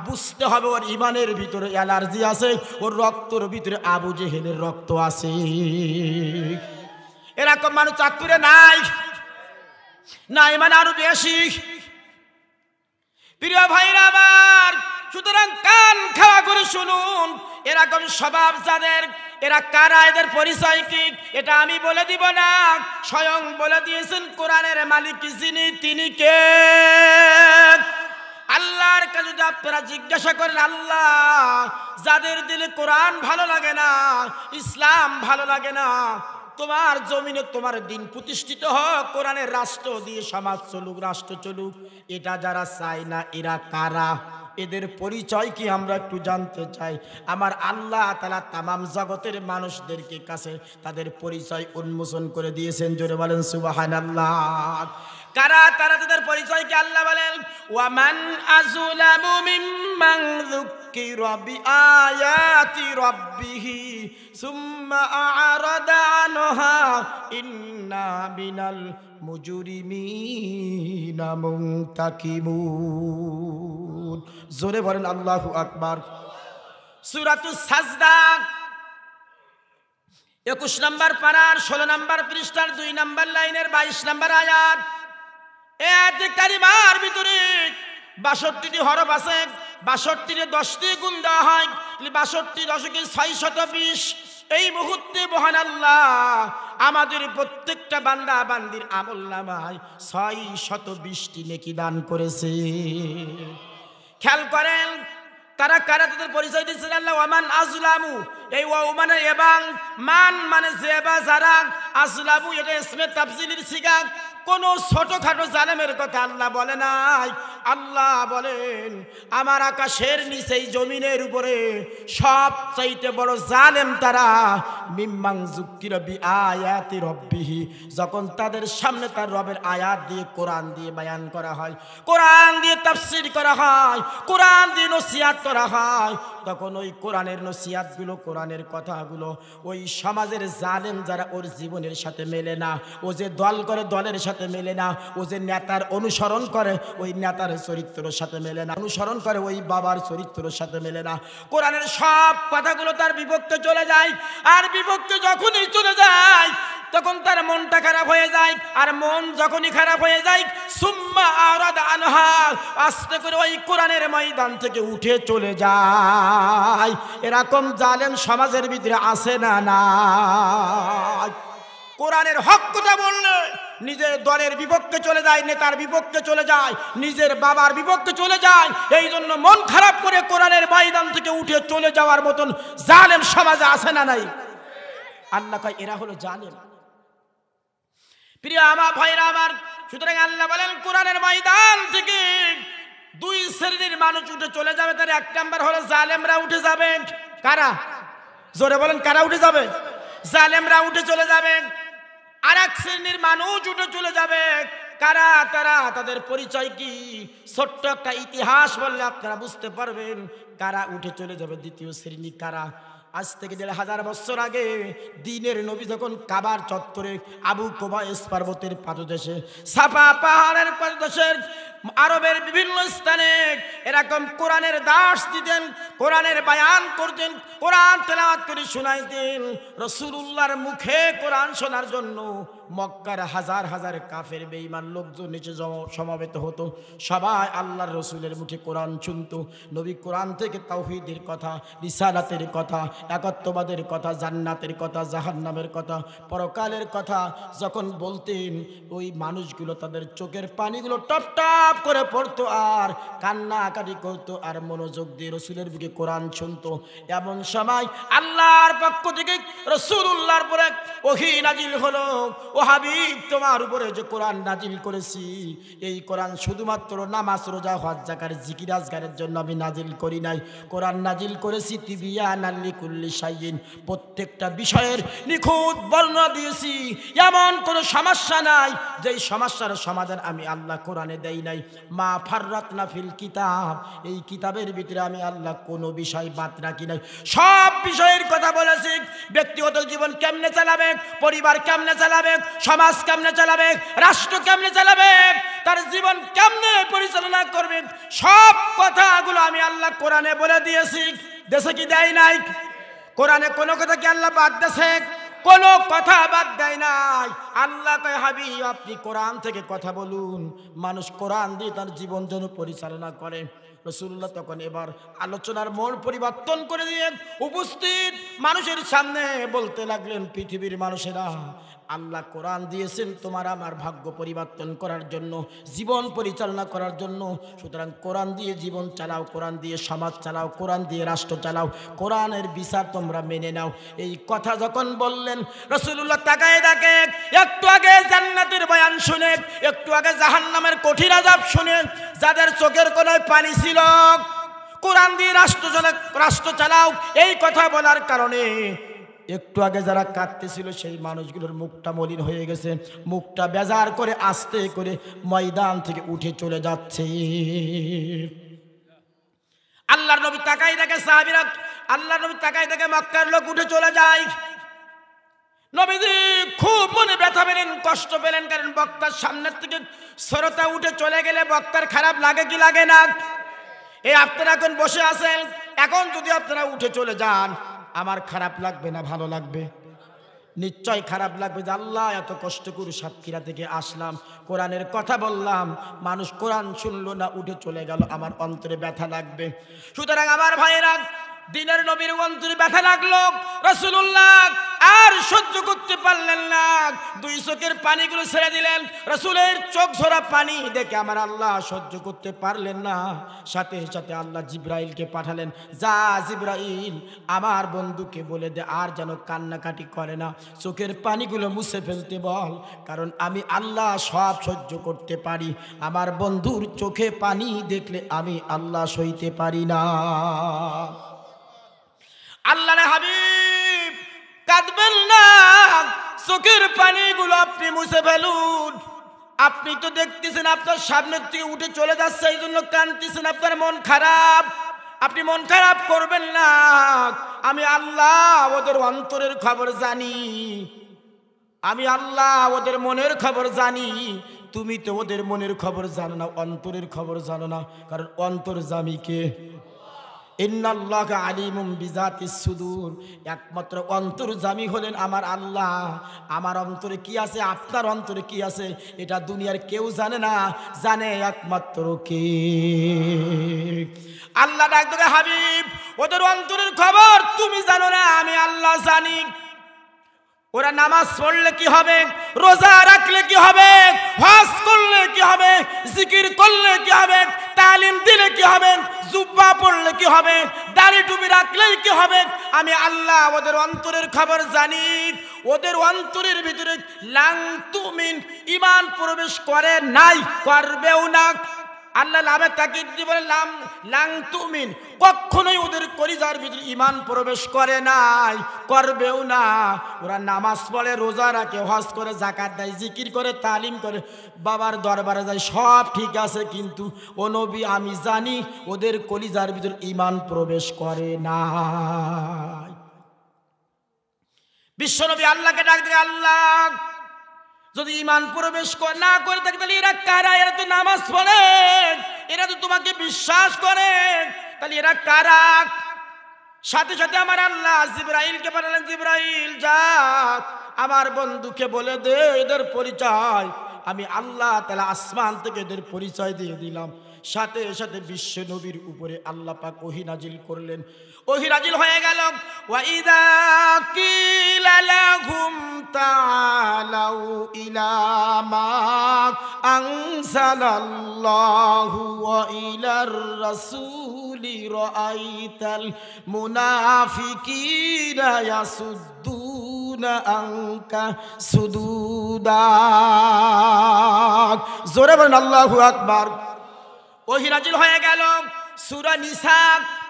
বুঝতে হবে ওর ইমানের ভিতরে অ্যালার্জি আছে, ওর রক্তের ভিতরে আবু জেহেলের রক্ত আছে। এরকম মানুষ চাঁদপুরে নাই, নাই মানে আরো বেশি। প্রিয় ভাইরা আমার, সুতরাং কান খাওয়া করে শুনুন, এরকম স্বভাব যাদের, এরা কারা, এদের পরিচয় কি, এটা আমি বলে দিব না, স্বয়ং বলে দিয়েছেন কোরআনের মালিক যিনি, তিনি কে? আল্লাহর কাছে যদি আপনারা জিজ্ঞাসা করেন, আল্লাহ, যাদের দিলে কোরআন ভালো লাগে না, ইসলাম ভালো লাগে না, তোমার জমিনে তোমার দিন প্রতিষ্ঠিত হোক, কোরআনের রাষ্ট্র দিয়ে সমাজ চলুক, রাষ্ট্র চলুক, এটা যারা চায় না, এরা কারা? এদের পরিচয় কি আমরা একটু জানতে চাই। আমার আল্লাহ তাআলা তামাম জগতের মানুষদেরকে কাছে তাদের পরিচয় উন্মোচন করে দিয়েছেন। জোরে বলেন সুবহানাল্লাহ। কারা তারা? তাদের পরিচয় কি আল্লাহ বলেন, ওয়ামান আযলামু মিম্মান যুক্কিরা বিআয়াতি রাব্বিহি সুম্মা আ'রাদা আনহা ইন্না বিনাল মুজরিমিনা মুনতাকিমুন। জোরে বলেন আল্লাহু আকবার। সূরাতুস সাজদা 21 নম্বর পারার 16 নম্বর পৃষ্ঠার 2 নম্বর লাইনের 22 নম্বর আয়াত। এই আয়াতে কারিমার ভিতরে 62টি হরফ আছে, 62টি 10টি গুণ দেওয়া হয়, 62 দশকে 620। এই মুহূর্তে মহান আল্লাহ আমাদের প্রত্যেকটা বান্দা বান্দির আমলনামায় 620টি নেকি দান করেছে। খেয়াল করেন তারা কারা, তাদের পরিচয় দিচ্ছেন আল্লাহ। ওয়ামান আযলামু, এই ওয়াও মানে এবং, মান মানে যে বা যারা, আযলামু এটা ইসমে তাফজিলের সিগা। কোন ছোটখাটো জালেমের কথা আল্লাহ বলে নাই, আল্লাহ বলেন আমার আকাশের নিচেই জমিনের উপরে সবচাইতে বড় জালেম তারা মিম্মাং যুক্কিরা বিআয়াতি রাব্বিহি, যখন তাদের সামনে তার রবের আয়াত দিয়ে কোরআন দিয়ে বয়ান করা হয়, কোরআন দিয়ে তাফসীর করা হয়, কোরআন দিয়ে নসিহত করা হয়, তখন ওই কোরআনের নসিহতগুলো, কোরআনের কথাগুলো ওই সমাজের জালেম যারা ওর জীবনের সাথে মেলে না, ও যে দল করে দলের সাথে মেলে না, ও যে নেতার অনুসরণ করে ওই নেতার চরিত্রের সাথে মেলে না, অনুসরণ করে ওই বাবার চরিত্রের সাথে মেলে না, কোরআনের সব কথাগুলো তার বিপক্ষে চলে যায়। আর বিপক্ষে যখনই চলে যায় তখন তার মনটা খারাপ হয়ে যায়, আর মন যখনই খারাপ হয়ে যায় সুম্মা আরাদা আনহা, আস্তে করে ওই কোরআনের ময়দান থেকে উঠে চলে যায়। এরকম জালেম সমাজের ভিতরে আছে না না? কোরআনের হক কথা বললে নিজের দলের বিপক্ষে চলে যায়, নেতার বিপক্ষে চলে যায়, নিজের বাবার বিপক্ষে চলে যায়। এই জন্য মন খারাপ করে কোরআনের ময়দান থেকে উঠে চলে যাওয়ার মতন জালেম সমাজে আছে না নাই? আল্লাহ কয় এরা হলো জালেম। প্রিয় আমার ভাইরা আমার, সুতরাং আল্লাহ বলেন কোরআনের ময়দান থেকে দুই শ্রেণীর মানুষ উঠে চলে যাবে। তার এক নাম্বার হলো জালেমরা উঠে যাবে। কারা? জোরে বলেন, কারা উঠে যাবে? জালেমরা উঠে চলে যাবে। আর এক শ্রেণীর মানুষ উঠে চলে যাবে। কারা তারা? তাদের পরিচয় কি? ছোট্ট একটা ইতিহাস বললে আপনারা বুঝতে পারবেন কারা উঠে চলে যাবে। দ্বিতীয় শ্রেণী কারা? আজ থেকে ১৫০০ বছর আগে দ্বীনের নবী যখন কাবার চত্বরে আবু কুবাইস পর্বতের পাদদেশে, সাফা পাহাড়ের পাদদেশের আরবের বিভিন্ন স্থানে এরকম কোরআনের দাস দিতেন, কোরআনের বয়ান করতেন, কোরআন তেলাওয়াত করে শোনাইতেন। রাসূলুল্লাহর মুখে কোরআন শোনার জন্য মক্কার হাজার হাজার কাফের বেঈমান লোকজন নিচে সমাবেত হতো। সবাই আল্লাহর রসুলের মুখে কোরআন শুনত। নবী কোরআন থেকে তাওহীদের কথা, রিসালাতের কথা, একত্ববাদের কথা, জান্নাতের কথা, জাহান্নামের কথা, পরকালের কথা যখন বলতেন, ওই মানুষগুলো তাদের চোখের পানিগুলো টপ টপ করে পড়তো আর কান্নাকাটি করতো আর মনোযোগ দিয়ে রসুলের মুখে কোরআন শুনতো। এমন সময় আল্লাহর পক্ষ থেকে রাসূলুল্লাহর উপরে ওহী নাজিল হলো, ও হাবিব তোমার উপরে যে কোরআন নাজিল করেছি, এই কোরআন শুধুমাত্র নামাজ, রোজা, হজ, যাকাত, জিকির, আজকারের জন্য আমি নাজিল করি নাই। কোরআন নাজিল করেছি তিবিয়ানাল লিকুল্লি শাইইন, প্রত্যেকটা বিষয়ের নিখুঁত বর্ণনা দিয়েছি। এমন কোনো সমস্যা নাই যেই সমস্যার সমাধান আমি আল্লাহ কোরআনে দেই নাই। মা ফাররাতনা ফিল কিতাব, এই কিতাবের ভিতরে আমি আল্লাহ কোনো বিষয় বাদ রাখি নাই। সব বিষয়ের কথা বলেছি। ব্যক্তিগত জীবন কেমনে চালাবে, পরিবার কেমনে চালাবে, সমাজ কেমনে চালাবে, রাষ্ট্র কেমনে চালাবে, তার জীবন কেমনে পরিচালনা করবে, সব কথাগুলো আমি আল্লাহ কোরআনে বলে দিয়েছি। দেশে কি দেয় নাই? কোরআনে কোনো কথা কি আল্লাহ বাদ দেশে? কোনো কথা বাদ দেয় নাই। আল্লাহ কয় হাবিব আপনি কোরআন থেকে কথা বলুন, মানুষ কোরআন দিয়ে তার জীবন যেন পরিচালনা করে। রাসূলুল্লাহ তখন এবার আলোচনার মোড় পরিবর্তন করে দিয়ে উপস্থিত মানুষের সামনে বলতে লাগলেন, পৃথিবীর মানুষেরা, আল্লাহ কোরআন দিয়েছেন তোমার আমার ভাগ্য পরিবর্তন করার জন্য, জীবন পরিচালনা করার জন্য। সুতরাং কোরআন দিয়ে জীবন চালাও, কোরআন দিয়ে সমাজ চালাও, কোরআন দিয়ে রাষ্ট্র চালাও, কোরআনের বিচার তোমরা মেনে নাও। এই কথা যখন বললেন, রাসূলুল্লাহ তাকায় দেখে, একটু আগে জান্নাতের বয়ান শুনে, একটু আগে জাহান্নামের কঠিন আযাব শুনে যাদের চোখের কোনায় পানি ছিল, কোরআন দিয়ে রাষ্ট্র চালাও এই কথা বলার কারণে একটু আগে যারা কাঁদতেছিল সেই মানুষগুলোর মুখটা মলিন হয়ে গেছে, মুখটা বেজার করে আস্তে করে ময়দান থেকে উঠে চলে যাচ্ছে। আল্লাহর নবী তাকাই দেখে, সাহাবীরা আল্লাহর নবী তাকাই দেখে মক্কার লোক উঠে চলে যায়। নবীজি খুব মনে ব্যথা পেলেন, কষ্ট পেলেন, কারণ বক্তার সামনের থেকে শ্রোতা উঠে চলে গেলে বক্তার খারাপ লাগে কি লাগে না? এই আপনারা এখন বসে আছেন, এখন যদি আপনারা উঠে চলে যান আমার খারাপ লাগবে না ভালো লাগবে? নিশ্চয় খারাপ লাগবে যে আল্লাহ এত কষ্ট করে সাতক্ষীরা থেকে আসলাম, কোরআনের কথা বললাম, মানুষ কোরআন শুনলো না, উঠে চলে গেল, আমার অন্তরে ব্যথা লাগবে। সুতরাং আমার ভাইয়েরা, দিনের নবীর অন্তরে ব্যথা লাগলো। রাসূলুল্লাহ আর সহ্য করতে পারলেন না, দুই চোখের পানিগুলো ছেড়ে দিলেন। রাসূলের চোখ ঝরা পানি দেখে আমার আল্লাহ সহ্য করতে পারলেন না, সাথে সাথে আল্লাহ জিবরাইলকে পাঠালেন, যা জিবরাইল আমার বন্ধুকে বলে দে আর যেন কান্নাকাটি করে না, চোখের পানিগুলো মুছে ফেলতে বল, কারণ আমি আল্লাহ সব সহ্য করতে পারি, আমার বন্ধুর চোখে পানি দেখলে আমি আল্লাহ সইতে পারি না। আল্লাহর হাবিব কাঁদবেন না, চোখের পানিগুলো আপনি মুছে ফেলুন। আপনি তো দেখতেছেন আপনার সামনের থেকে উঠে চলে যাচ্ছে, এই জন্য কাঁদতেছেন, আপনার মন খারাপ। আপনি মন খারাপ করবেন না, আমি আল্লাহ ওদের অন্তরের খবর জানি, আমি আল্লাহ ওদের মনের খবর জানি। তুমি তো ওদের মনের খবর জানো না, অন্তরের খবর জানো না, কারণ অন্তর্যামী কে? ইন্নাল্লাহা আলিমুম বিজাতিস সুদূর, একমাত্র অন্তর্যামী হলেন আমার আল্লাহ। আমার অন্তরে কি আছে, আপনার অন্তরে কি আছে, এটা দুনিয়ার কেউ জানে না, জানে একমাত্র কে? আল্লাহ ডাক ধরে, হাবিব ওদের অন্তরের খবর তুমি জানো না, আমি আল্লাহ জানি। ওরা নামাজ পড়লে কি হবে, রোজা রাখলে কি হবে, হজ করলে কি হবে, জিকির করলে কি হবে, তালিম দিলে কি হবে, জুব্বা পড়লে কি হবে, দাড়ি টুপি রাখলেই কি হবে, আমি আল্লাহ ওদের অন্তরের খবর জানি। ওদের অন্তরের ভিতরে লাং তুমিন, ঈমান প্রবেশ করে নাই, করবেও না। আল্লাহ লাভে তাকিদ দিয়ে বলে লাং তুমিন, কখনোই ওদের কলিজার ভিতরে ঈমান প্রবেশ করে নাই, করবেও না। ওরা নামাজ পড়ে, রোজা রাখে, হজ করে, যাকাত দেয়, জিকির করে, তালিম করে, বাবার দরবারে যায়, সব ঠিক আছে, কিন্তু ও নবী আমি জানি ওদের কলিজার ভিতরে ঈমান প্রবেশ করে নাই। বিশ্বনবী আল্লাহকে ডাক দিয়ে, আল্লাহ যদি ঈমান প্রবেশ না করে থাকে তাহলে এরা কারা? এরা তো নামাজ পড়ে, এরা তো তোমাকে বিশ্বাস করে, তাহলে এরা কারা? সাথে সাথে আমার আল্লাহ জিবরাইলকে পাঠালেন, জিবরাইল যা আমার বন্ধুকে বলে দে এদের পরিচয়। আমি আল্লাহ তাআলা আসমান থেকে এদের পরিচয় দিয়ে দিলাম। সাথে সাথে বিশ্ব নবীর উপরে আল্লাহ পাক ওহী নাজিল করলেন। ওহী নাজিল হয়ে গেল, ওয়া ইযা কিলা লাহুম তাআলাউ ইলা মা আনসালাল্লাহু ওয়া ইলার রাসূলি রাআইতাল মুনাফিকিনা ইয়াসুদ্দুনা আনকা সুদুদা। জোরে বলেন আল্লাহু আকবার। ওহী নাজিল হয়ে গেল সূরা নিসা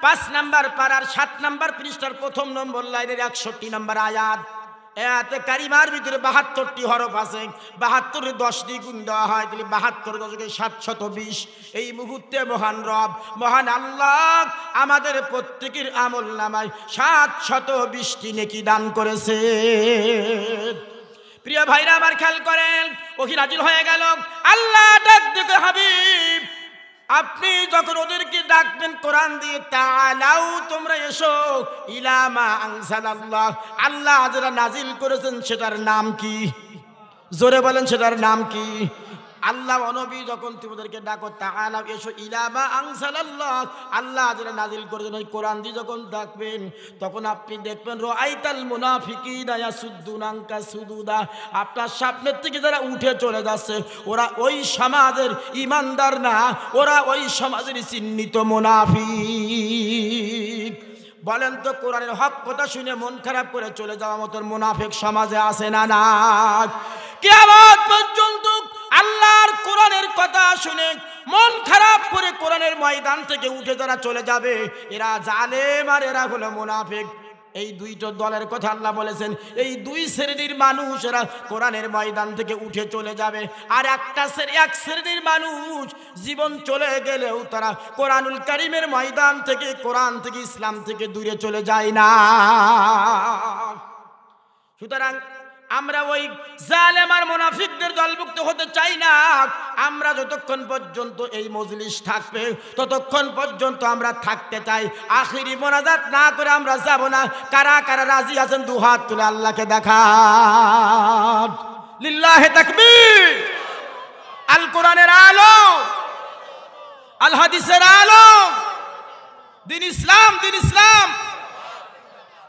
5 নম্বর পারার 7 নম্বর পৃষ্ঠার 1 নম্বর লাইনের 61 নম্বর আয়াত। আয়াতে কারিমার ভিতরে 72টি হরফ আছে, 72 10 দিয়ে গুণ দেওয়া হয় তাহলে 72 দশকে 720। এই মুহূর্তে মহান রব, মহান আল্লাহ আমাদের প্রত্যেকের আমল নামায় 720টি নেকি দান করেছে। প্রিয় ভাইরা আমার খেয়াল করেন, ওহী নাজিল হয়ে গেল, আল্লাহ ডাক দিতে, হাবিব আপনি যখন ওদেরকে ডাকবেন কোরআন দিয়ে, তাআলাউ তোমরা এসো, ইলা মা আনসালাল্লাহ, আল্লাহ যারা নাজিল করেছেন সেটার নাম কি? জোরে বলেন সেটার নাম কি? আল্লাহ নবী যখন তোমাদেরকে ডাকো, তাআলাউ এসো ইলা মা আনসালাল্লাহ, আল্লাহ যারা নাজিল করেছেন ওই কোরআন দিয়ে যখন ডাকবেন, তখন আপনি দেখবেন রাআইতাল মুনাফিকিনা ইয়াসুদ্দুনা আনকা সুদুদা, আপনার সামনের থেকে যারা উঠে চলে যাচ্ছে ওরা ওই সমাজের ঈমানদার না, ওরা ওই সমাজের চিহ্নিত মুনাফিক। বলেন তো কোরআনের হক কথা শুনে মন খারাপ করে চলে যাওয়া মতো মুনাফিক সমাজে আছে না? না। কিয়ামত পর্যন্ত আল্লাহর কোরআনের কথা শুনে মন খারাপ করে কোরআনের ময়দান থেকে উঠে যারা চলে যাবে এরা জালেম আর এরা হলো মুনাফিক। এই দুইটা দলের কথা আল্লাহ বলেছেন, এই দুই শ্রেণীর মানুষেরা কোরআনের ময়দান থেকে উঠে চলে যাবে। আর এক শ্রেণীর মানুষ জীবন চলে গেলেও তারা কোরআনুল কারীমের ময়দান থেকে, কোরআন থেকে, ইসলাম থেকে দূরে চলে যায় না। সুতরাং আমরা ওই জালেম আর মুনাফিকদের দলভুক্ত হতে চাই না। আমরা যতক্ষণ পর্যন্ত এই মজলিস থাকবে ততক্ষণ পর্যন্ত আমরা থাকতে চাই। আখিরি মোনাজাত না করে আমরা যাব না। কারা কারা রাজি আছেন দু হাত তুলে আল্লাহকে দেখান। লিল্লাহি তাকবীর। আল কোরআনের আলো, আল হাদিসের আলো, দিন ইসলাম, দিন ইসলাম।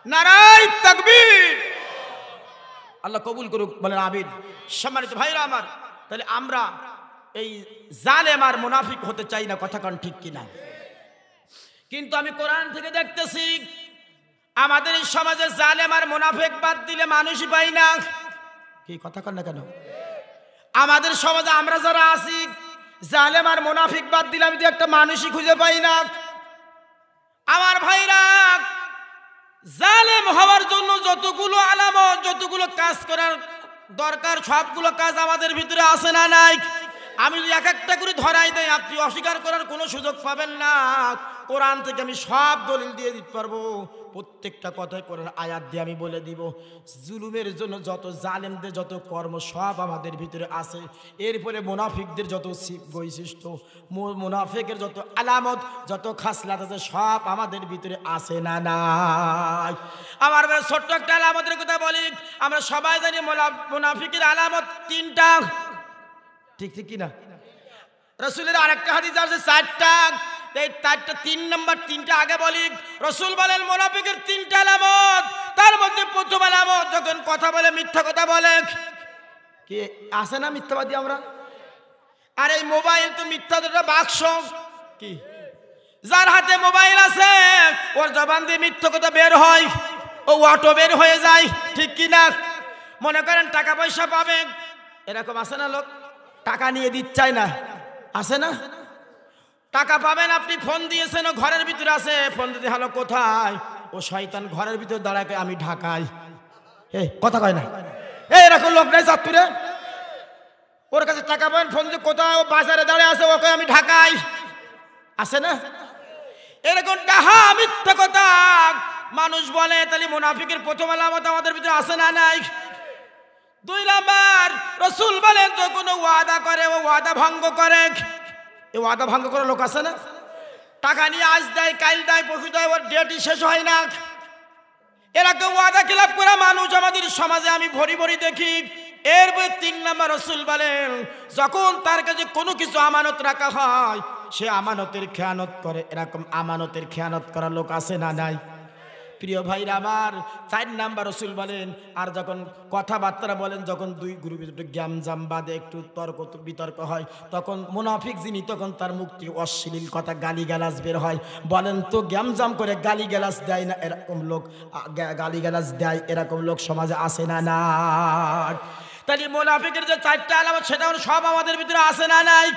নারায়ে তাকবীর। আল্লাহ কবুল করুক, বলেন আমিন। সম্মানিত ভাইরা আমার, তাহলে আমরা এই জালেম আর মুনাফিক হতে চাই না, কথা কান ঠিক কিনা? কিন্তু আমি কোরআন থেকে দেখতেছি আমাদের এই সমাজে জালেম আর মুনাফিক বাদ দিলে মানুষই পাই না। কি কথা কান না কেন? আমাদের সমাজে আমরা যারা আছি জালেম আর মুনাফিক বাদ দিলে আমি একটা মানুষই খুঁজে পাই না। আমার ভাইরা, জালেম হওয়ার জন্য যতগুলো আলামত, যতগুলো কাজ করার দরকার, সবগুলো কাজ আমাদের ভিতরে আছে না নাই? আমি যদি এক একটা করে ধরাই দেই, আপনি অস্বীকার করার কোনো সুযোগ পাবেন না। কোরআন থেকে আমি সব দলিল দিয়ে দিতে পারবো, প্রত্যেকটা কথায় কোরআন আয়াত দিয়ে আমি বলে দিব। জুলুমের জন্য যত, জালেমদের যত কর্ম সব আমাদের ভিতরে আছে। এরপরে মুনাফিকদের যত বৈশিষ্ট্য, মুনাফিকের যত আলামত, যত খাসলাত আছে সব আমাদের ভিতরে আছে না নাই? আমার ছোট্ট একটা আলামতের কথা বলি। আমরা সবাই জানি মুনাফিকের আলামত তিনটা, ঠিক ঠিক কিনা? রাসূলের আরেকটা হাদিস আছে চারটা, এই চারটা, তিন নাম্বার তিনটা আগে বলি। রাসূল বলেন মুনাফিকের তিনটা আলামত, তার মধ্যে প্রথম আলামত যখন কথা বলে মিথ্যা কথা বলে। কি আছে না মিথ্যাবাদী আমরা? আর এই মোবাইল তো মিথ্যার বাক্স। কি যার হাতে মোবাইল আছে ওর জবান দিয়ে মিথ্যা কথা বের হয়, ও অটো বের হয়ে যায়, ঠিক কিনা? মনে করেন টাকা পয়সা পাবেন, এরকম আছে না লোক টাকা নিয়ে দিচ্ছাই না, আছে না? টাকা পাবেন, আপনি ফোন দিয়েছেন, ও ঘরের ভিতরে আছে, ফোন দিতে হলো কোথায়, ও শয়তান ঘরের ভিতরে দাঁড়ায় আমি ঢাকাই। এই কথা কয় না? এরকম লোক নাই চাঁদপুরে? ওর কাছে টাকা পাবেন, ফোন দিয়ে কোথায়, ও বাজারে দাঁড়ায় আছে, ওকে আমি ঢাকাই, আছে না? এরকম ডাহা মিথ্যা কথা মানুষ বলে। তাহলে মুনাফিকের প্রথম আলামত আমাদের ভিতরে আছে না নাই? দুই নাম্বার, রাসূল বলেন যখন ওয়াদা করে ও ওয়াদা ভঙ্গ করে। এই ওয়াদা ভঙ্গ করার লোক আছে না? টাকা নিয়ে আজ দেয়, কাল দেয়, পরশু দেয়, ওর ডেটই শেষ হয় না। এরকম ওয়াদা খিলাপ করা মানুষ আমাদের সমাজে আমি ভরি ভরি দেখি। এরপর তিন নাম্বার, রাসূল বলেন যখন তার কাছে কোনো কিছু আমানত রাখা হয় সে আমানতের খেয়ানত করে। এরকম আমানতের খেয়ানত করা লোক আছে না নাই? প্রিয় ভাইরা আমার, চার নাম্বার রাসূল বলেন আর যখন কথাবার্তা বলেন, যখন দুই গ্রুপের একটু গ্যামজাম বাদে একটু তর্ক বিতর্ক হয়, তখন মুনাফিক যিনি, তখন তার মুখ থেকে অশ্লীল কথা, গালিগালাজ বের হয়। বলেন তো গ্যামজাম করে গালিগালাজ দেয় না এরকম লোক? গালিগালাজ দেয় এরকম লোক সমাজে আছে না না? তাহলে মুনাফিকের যে চারটা আলামত সেটা সব আমাদের ভিতরে আছে না নাই?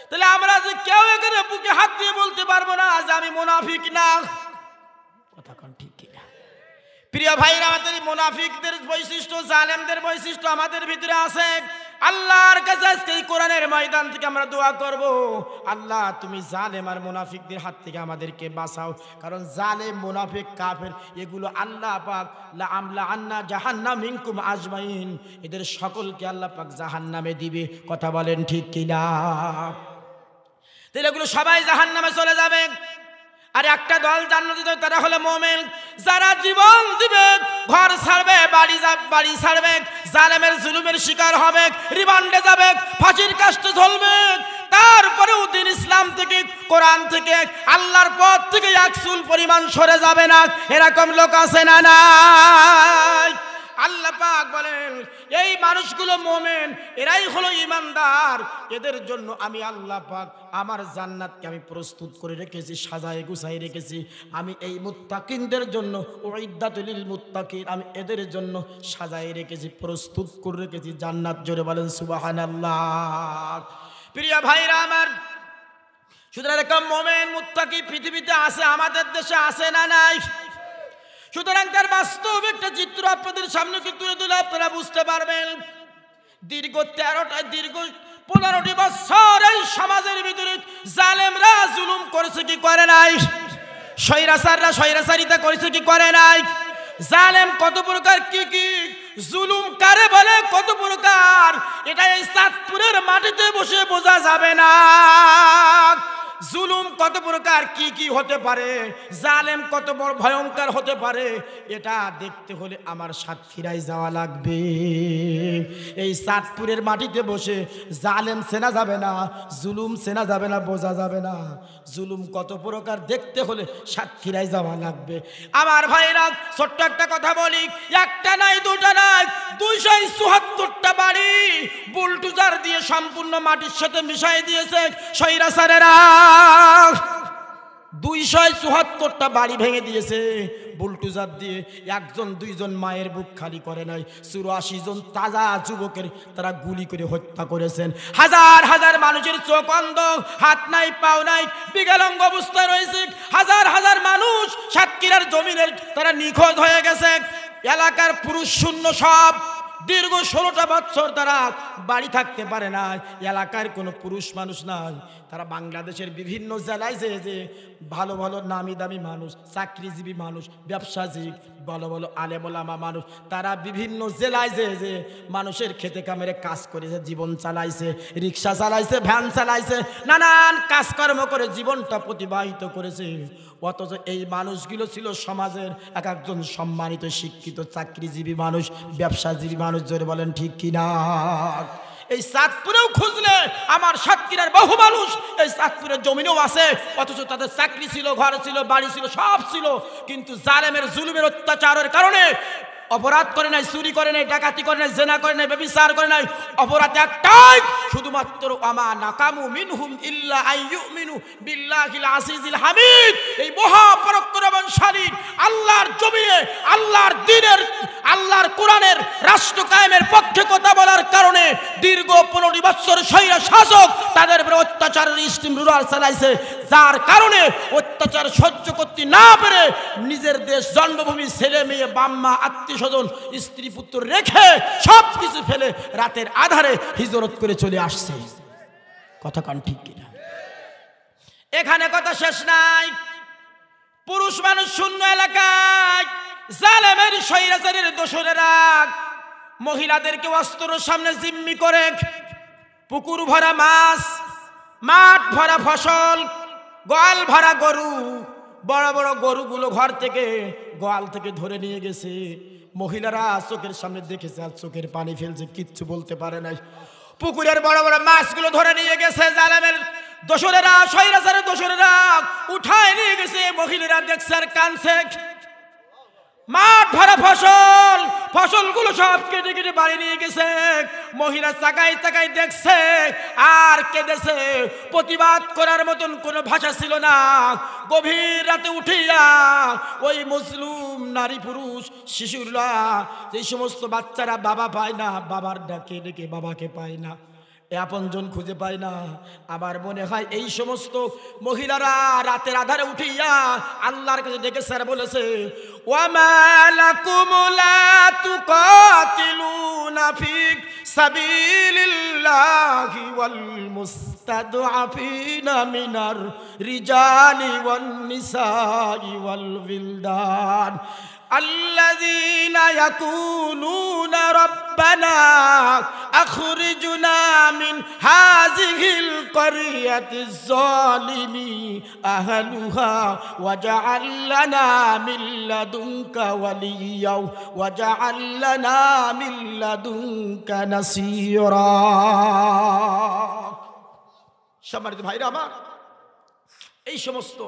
তাহলে আমরা যে কেউ এখানে বুকে হাত দিয়ে বলতে পারবো না যে আমি মুনাফিক না, কথা কোন ঠিক কিনা? প্রিয় ভাইরা, আমাদের মুনাফিকদের বৈশিষ্ট্য, জালেমদের বৈশিষ্ট্য আমাদের ভিতরে আছে। আল্লাহর কাছে আজকে এই কোরআনের ময়দান থেকে আমরা দোয়া করব, আল্লাহ তুমি জালেম আর মুনাফিকদের হাত থেকে আমাদেরকে বাঁচাও। কারণ জালেম, মুনাফিক, কাফের এগুলো আল্লাহ পাক লা আমলা আন্না জাহান্নাম মিনকুম আজমাইন, এদের সকলকে আল্লাহ পাক জাহান্নামে দিবে। কথা বলেন ঠিক কিনা? তাহলে এগুলো সবাই জাহান্নামে চলে যাবে। আর একটা দল জান্নাতে যাবে, তারা হলো মুমিন, যারা জীবন দিবে, ঘর ছাড়বে, বাড়ি ছাড়বে, জালেমের জুলুমের শিকার হবে, রিমান্ডে যাবে, ফাঁসির কাস্টে ঝুলবে, তারপরেও দিন ইসলাম থেকে, কোরআন থেকে, আল্লাহর পথ থেকে এক চুল পরিমাণ সরে যাবে না। এরকম লোক আছে না নাই? আল্লাহ পাক বলেন এই মানুষগুলো মুমিন, এরাই হলো ঈমানদার, এদের জন্য আমি আল্লাহ পাক আমার জান্নাতকে আমি প্রস্তুত করে রেখেছি, সাজায় গুছাই রেখেছি। আমি এই মুত্তাকিনদের জন্য, উইদ্দাতুল লিল মুত্তাকিন, আমি এদের জন্য সাজায় রেখেছি, প্রস্তুত করে রেখেছি জান্নাত। জোরে বলেন সুবহানাল্লাহ। প্রিয় ভাইরা আমার, সুতরাং এরকম মুমিন মুত্তাকি পৃথিবীতে আছে, আমাদের দেশে আছে না নাই? সুতরাং তার বাস্তব একটা চিত্র আপনাদের সামনে তুলে তুলে আপনারা বুঝতে পারবেন। দীর্ঘ 15টি বছর এই সমাজের ভিতরে জালেমরা জুলুম করেছে কি করে নাই? স্বৈরাচাররা স্বৈরাচারিতা করেছে কি করে নাই? জালেম কত প্রকার, কি কি জুলুম কারে বলে, কত প্রকার, এটা এই চাঁদপুরের মাটিতে বসে বোঝা যাবে না। জুলুম কত প্রকার কি হতে পারে, জালেম কত বড় ভয়ঙ্কর হতে পারে, এটা দেখতে হলে আমার সাতক্ষীরায় যাওয়া লাগবে। এই চাঁদপুরের মাটিতে বসে জালেম চেনা যাবে না, জুলুম চেনা যাবে না, বোঝা যাবে না। জুলুম কত প্রকার দেখতে হলে সাতক্ষীরায় যাওয়া লাগবে। আমার ভাইরা, ছোট্ট একটা কথা বলি, একটা নাই দুটা নাই 274টা বাড়ি বুলডোজার দিয়ে সম্পূর্ণ মাটির সাথে মিশাই দিয়েছে স্বৈরাচারেরা। 274টা বাড়ি ভেঙে দিয়েছে বুলডোজার দিয়ে। একজন দুইজন মায়ের বুক খালি করে নাই, 84 জন তাজা যুবকের তারা গুলি করে হত্যা করেছেন। হাজার হাজার মানুষের চোখ অন্ধ, হাত নাই পাও নাই, বিকলাঙ্গ অবস্থায় রয়েছে। হাজার হাজার মানুষ সাতক্ষীরার জমিনের তারা নিখোঁজ হয়ে গেছে। এলাকার পুরুষ শূন্য সব। দীর্ঘ 16টা বছর তারা বাড়ি থাকতে পারে না, এলাকার কোনো পুরুষ মানুষ নাই। তারা বাংলাদেশের বিভিন্ন জেলায় যে ভালো ভালো নামি দামি মানুষ, চাকরিজীবী মানুষ, ব্যবসাজীবী, ভালো ভালো আলেম ওলামা মানুষ, তারা বিভিন্ন জেলায় যে মানুষের খেতে কামেরে কাজ করেছে, জীবন চালাইছে, রিক্সা চালাইছে, ভ্যান চালাইছে, নানান কাজকর্ম করে জীবনটা প্রতিবাহিত করেছে। অথচ এই মানুষগুলো ছিল সমাজের এক একজন সম্মানিত শিক্ষিত চাকরিজীবী মানুষ, ব্যবসাজীবী মানুষ। জোরে বলেন ঠিক কিনা? এই চাঁদপুরেও খুঁজলে আমার সাতক্ষীরার বহু মানুষ এই চাঁদপুরের জমিনেও আছে, অথচ তাদের চাকরি ছিল, ঘর ছিল, বাড়ি ছিল, সব ছিল, কিন্তু জালেমের জুলুমের অত্যাচারের কারণে অপরাধ করে নাই, চুরি করে নাই, ডাকাতি করে নাই, জেনা করে নাই, ব্যভিচার করে নাই। অপরাধ একটাই, শুধুমাত্র আমা নাকামু মিনহুম ইল্লা আইয়ুমিনু বিল্লাহিল আজিজিল হামিদ। এই মহাপরাক্রমশালী আল্লাহর জমিনে আল্লাহর দ্বীনের, আল্লাহর কোরআনের রাষ্ট্র কায়েমের পক্ষে কথা বলার কারণে দীর্ঘ 15 বছর স্বৈরা শাসক তাদের উপরে অত্যাচারের স্টিম রুলার চালাইছে, যার কারণে অত্যাচার সহ্য করতে না পেরে নিজের দেশ, জন্মভূমি, ছেলে মেয়ে, বাম্মা, আত্মীয় স্বজন, স্ত্রী পুত্র রেখে সব কিছু ফেলে রাতের আধারে হিজরত করে চলে আসছে। কথা কান ঠিক কিনা? এখানে কথা শেষ নাই। পুরুষ মানুষ শূন্য এলাকায় জালেমের স্বৈরাচারের দোসরেরা মহিলাদেরকে অস্ত্রের সামনে জিম্মি করে পুকুর ভরা মাছ, মাঠ ভরা ফসল, গোয়াল ভরা গরু, বড় বড় গরুগুলো ঘর থেকে গোয়াল থেকে ধরে নিয়ে গেছে। মহিলারা চোখের সামনে দেখেছে আর চোখের পানি ফেলছে, কিচ্ছু বলতে পারে নাই। পুকুরের বড় বড় মাছগুলো ধরে নিয়ে গেছে জালেমের দোসরেরা, স্বৈরাচারের দোসরেরা উঠায় নিয়ে গেছে। মহিলারা দেখছে আর কানছে। মাঠ ভরা ফসল, ফসলগুলো সব কেটে কেটে বাড়ি নিয়ে গেছে। মহিলা তাকাই তাকাই দেখছে আর কেঁদেছে। প্রতিবাদ করার মতন কোনো ভাষা ছিল না। গভীর রাতে উঠিয়া ওই মজলুম নারী পুরুষ শিশুরা, যে সমস্ত বাচ্চারা বাবা পায় না, বাবার ডাকে ডেকে বাবাকে পায় না, আপনজন খুঁজে পায় না, আবার মনে হয় এই সমস্ত মহিলারা রাতের আধারে উঠিয়া আল্লাহর কাছে ডেকে স্যার বলেছে, ওয়ামা লাকুম লা তুকাতিলুনা ফি সাবিলিল্লাহি ওয়াল মুস্তাদআফিনা মিনার রিজালি ওয়ান নিসাই ওয়াল বিলদান الذين يقولون ربنا أخرجنا من هذه القرية الظالم أهلها واجعل لنا من لدنك وليا واجعل لنا من لدنك نصيرا। সম্মানিত ভাইরা আমার, এই সমস্ত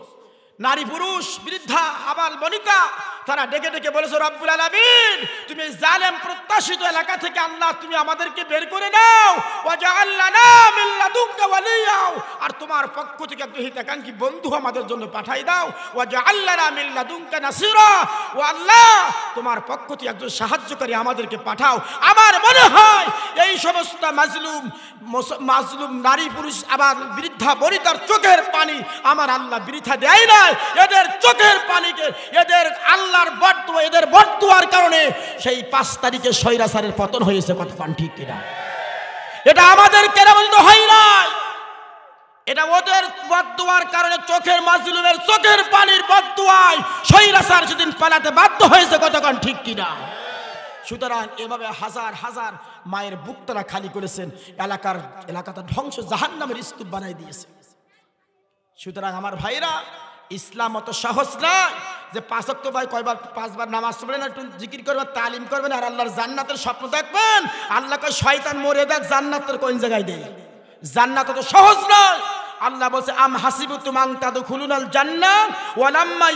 নারী পুরুষ বৃদ্ধা আবাল বনিতা তারা ডেকে ডেকে বলেছে, রব্বুল আলামিন তুমি জালেম প্রত্যাশিত এলাকা থেকে আল্লাহ তুমি আমাদেরকে বের করে নাও, ওয়াজআল লানা মিন লাদুনকা ওয়ালিয়া, আর তোমার পক্ষ থেকে একজন হিতাকাঙ্ক্ষী বন্ধু আমাদের জন্য পাঠাই দাও, ওয়াজআল লানা মিন লাদুনকা নাসিরা, ও আল্লাহ তোমার পক্ষ থেকে একজন সাহায্যকারী আমাদেরকে পাঠাও। আমার মনে হয় এই সমস্ত মাজলুম নারী পুরুষ আবার বৃদ্ধা বনিতার চোখের পানি আমার আল্লাহ বৃথা দেয় না। এদের চোখের পানিকে, এদের আল্লাহর বদদুয়া, এদের বদদুয়ার কারণে সেই 5 তারিখে স্বৈরাচারের পতন হয়েছে। কথা পান ঠিক কিনা? এটা আমাদের কেরামত হয় নাই, এটা ওদের বদদুয়ার কারণে, চোখের মাজলুমের চোখের পানির বদদুয়ায় স্বৈরাচার সেদিন পালাতে বাধ্য হয়েছে। কথা পান ঠিক কিনা? সুতরাং এভাবে হাজার হাজার মায়ের বুক তারা খালি করেছেন, এলাকাটা ধ্বংস জাহান্নামের স্তূপ বানাই দিয়েছে। সুতরাং আমার ভাইরা, ইসলাম অত সহজ নয় যে 5 ওয়াক্ত ভাই কয়বার 5 বার নামাজ পড়বেন, একটু জিকির করবেন, তালিম করবেন আর আল্লাহর জান্নাতের স্বপ্ন দেখবেন। আল্লাহ কয় শয়তান মরে দেখ, জান্নাত তোর কোন জায়গায় দেয়? জান্নাত অত সহজ নয়। আল্লাহ বলছে আম হাসিবতুম আন তাদখুলুনাল জান্নাহ ওয়া লাম্মা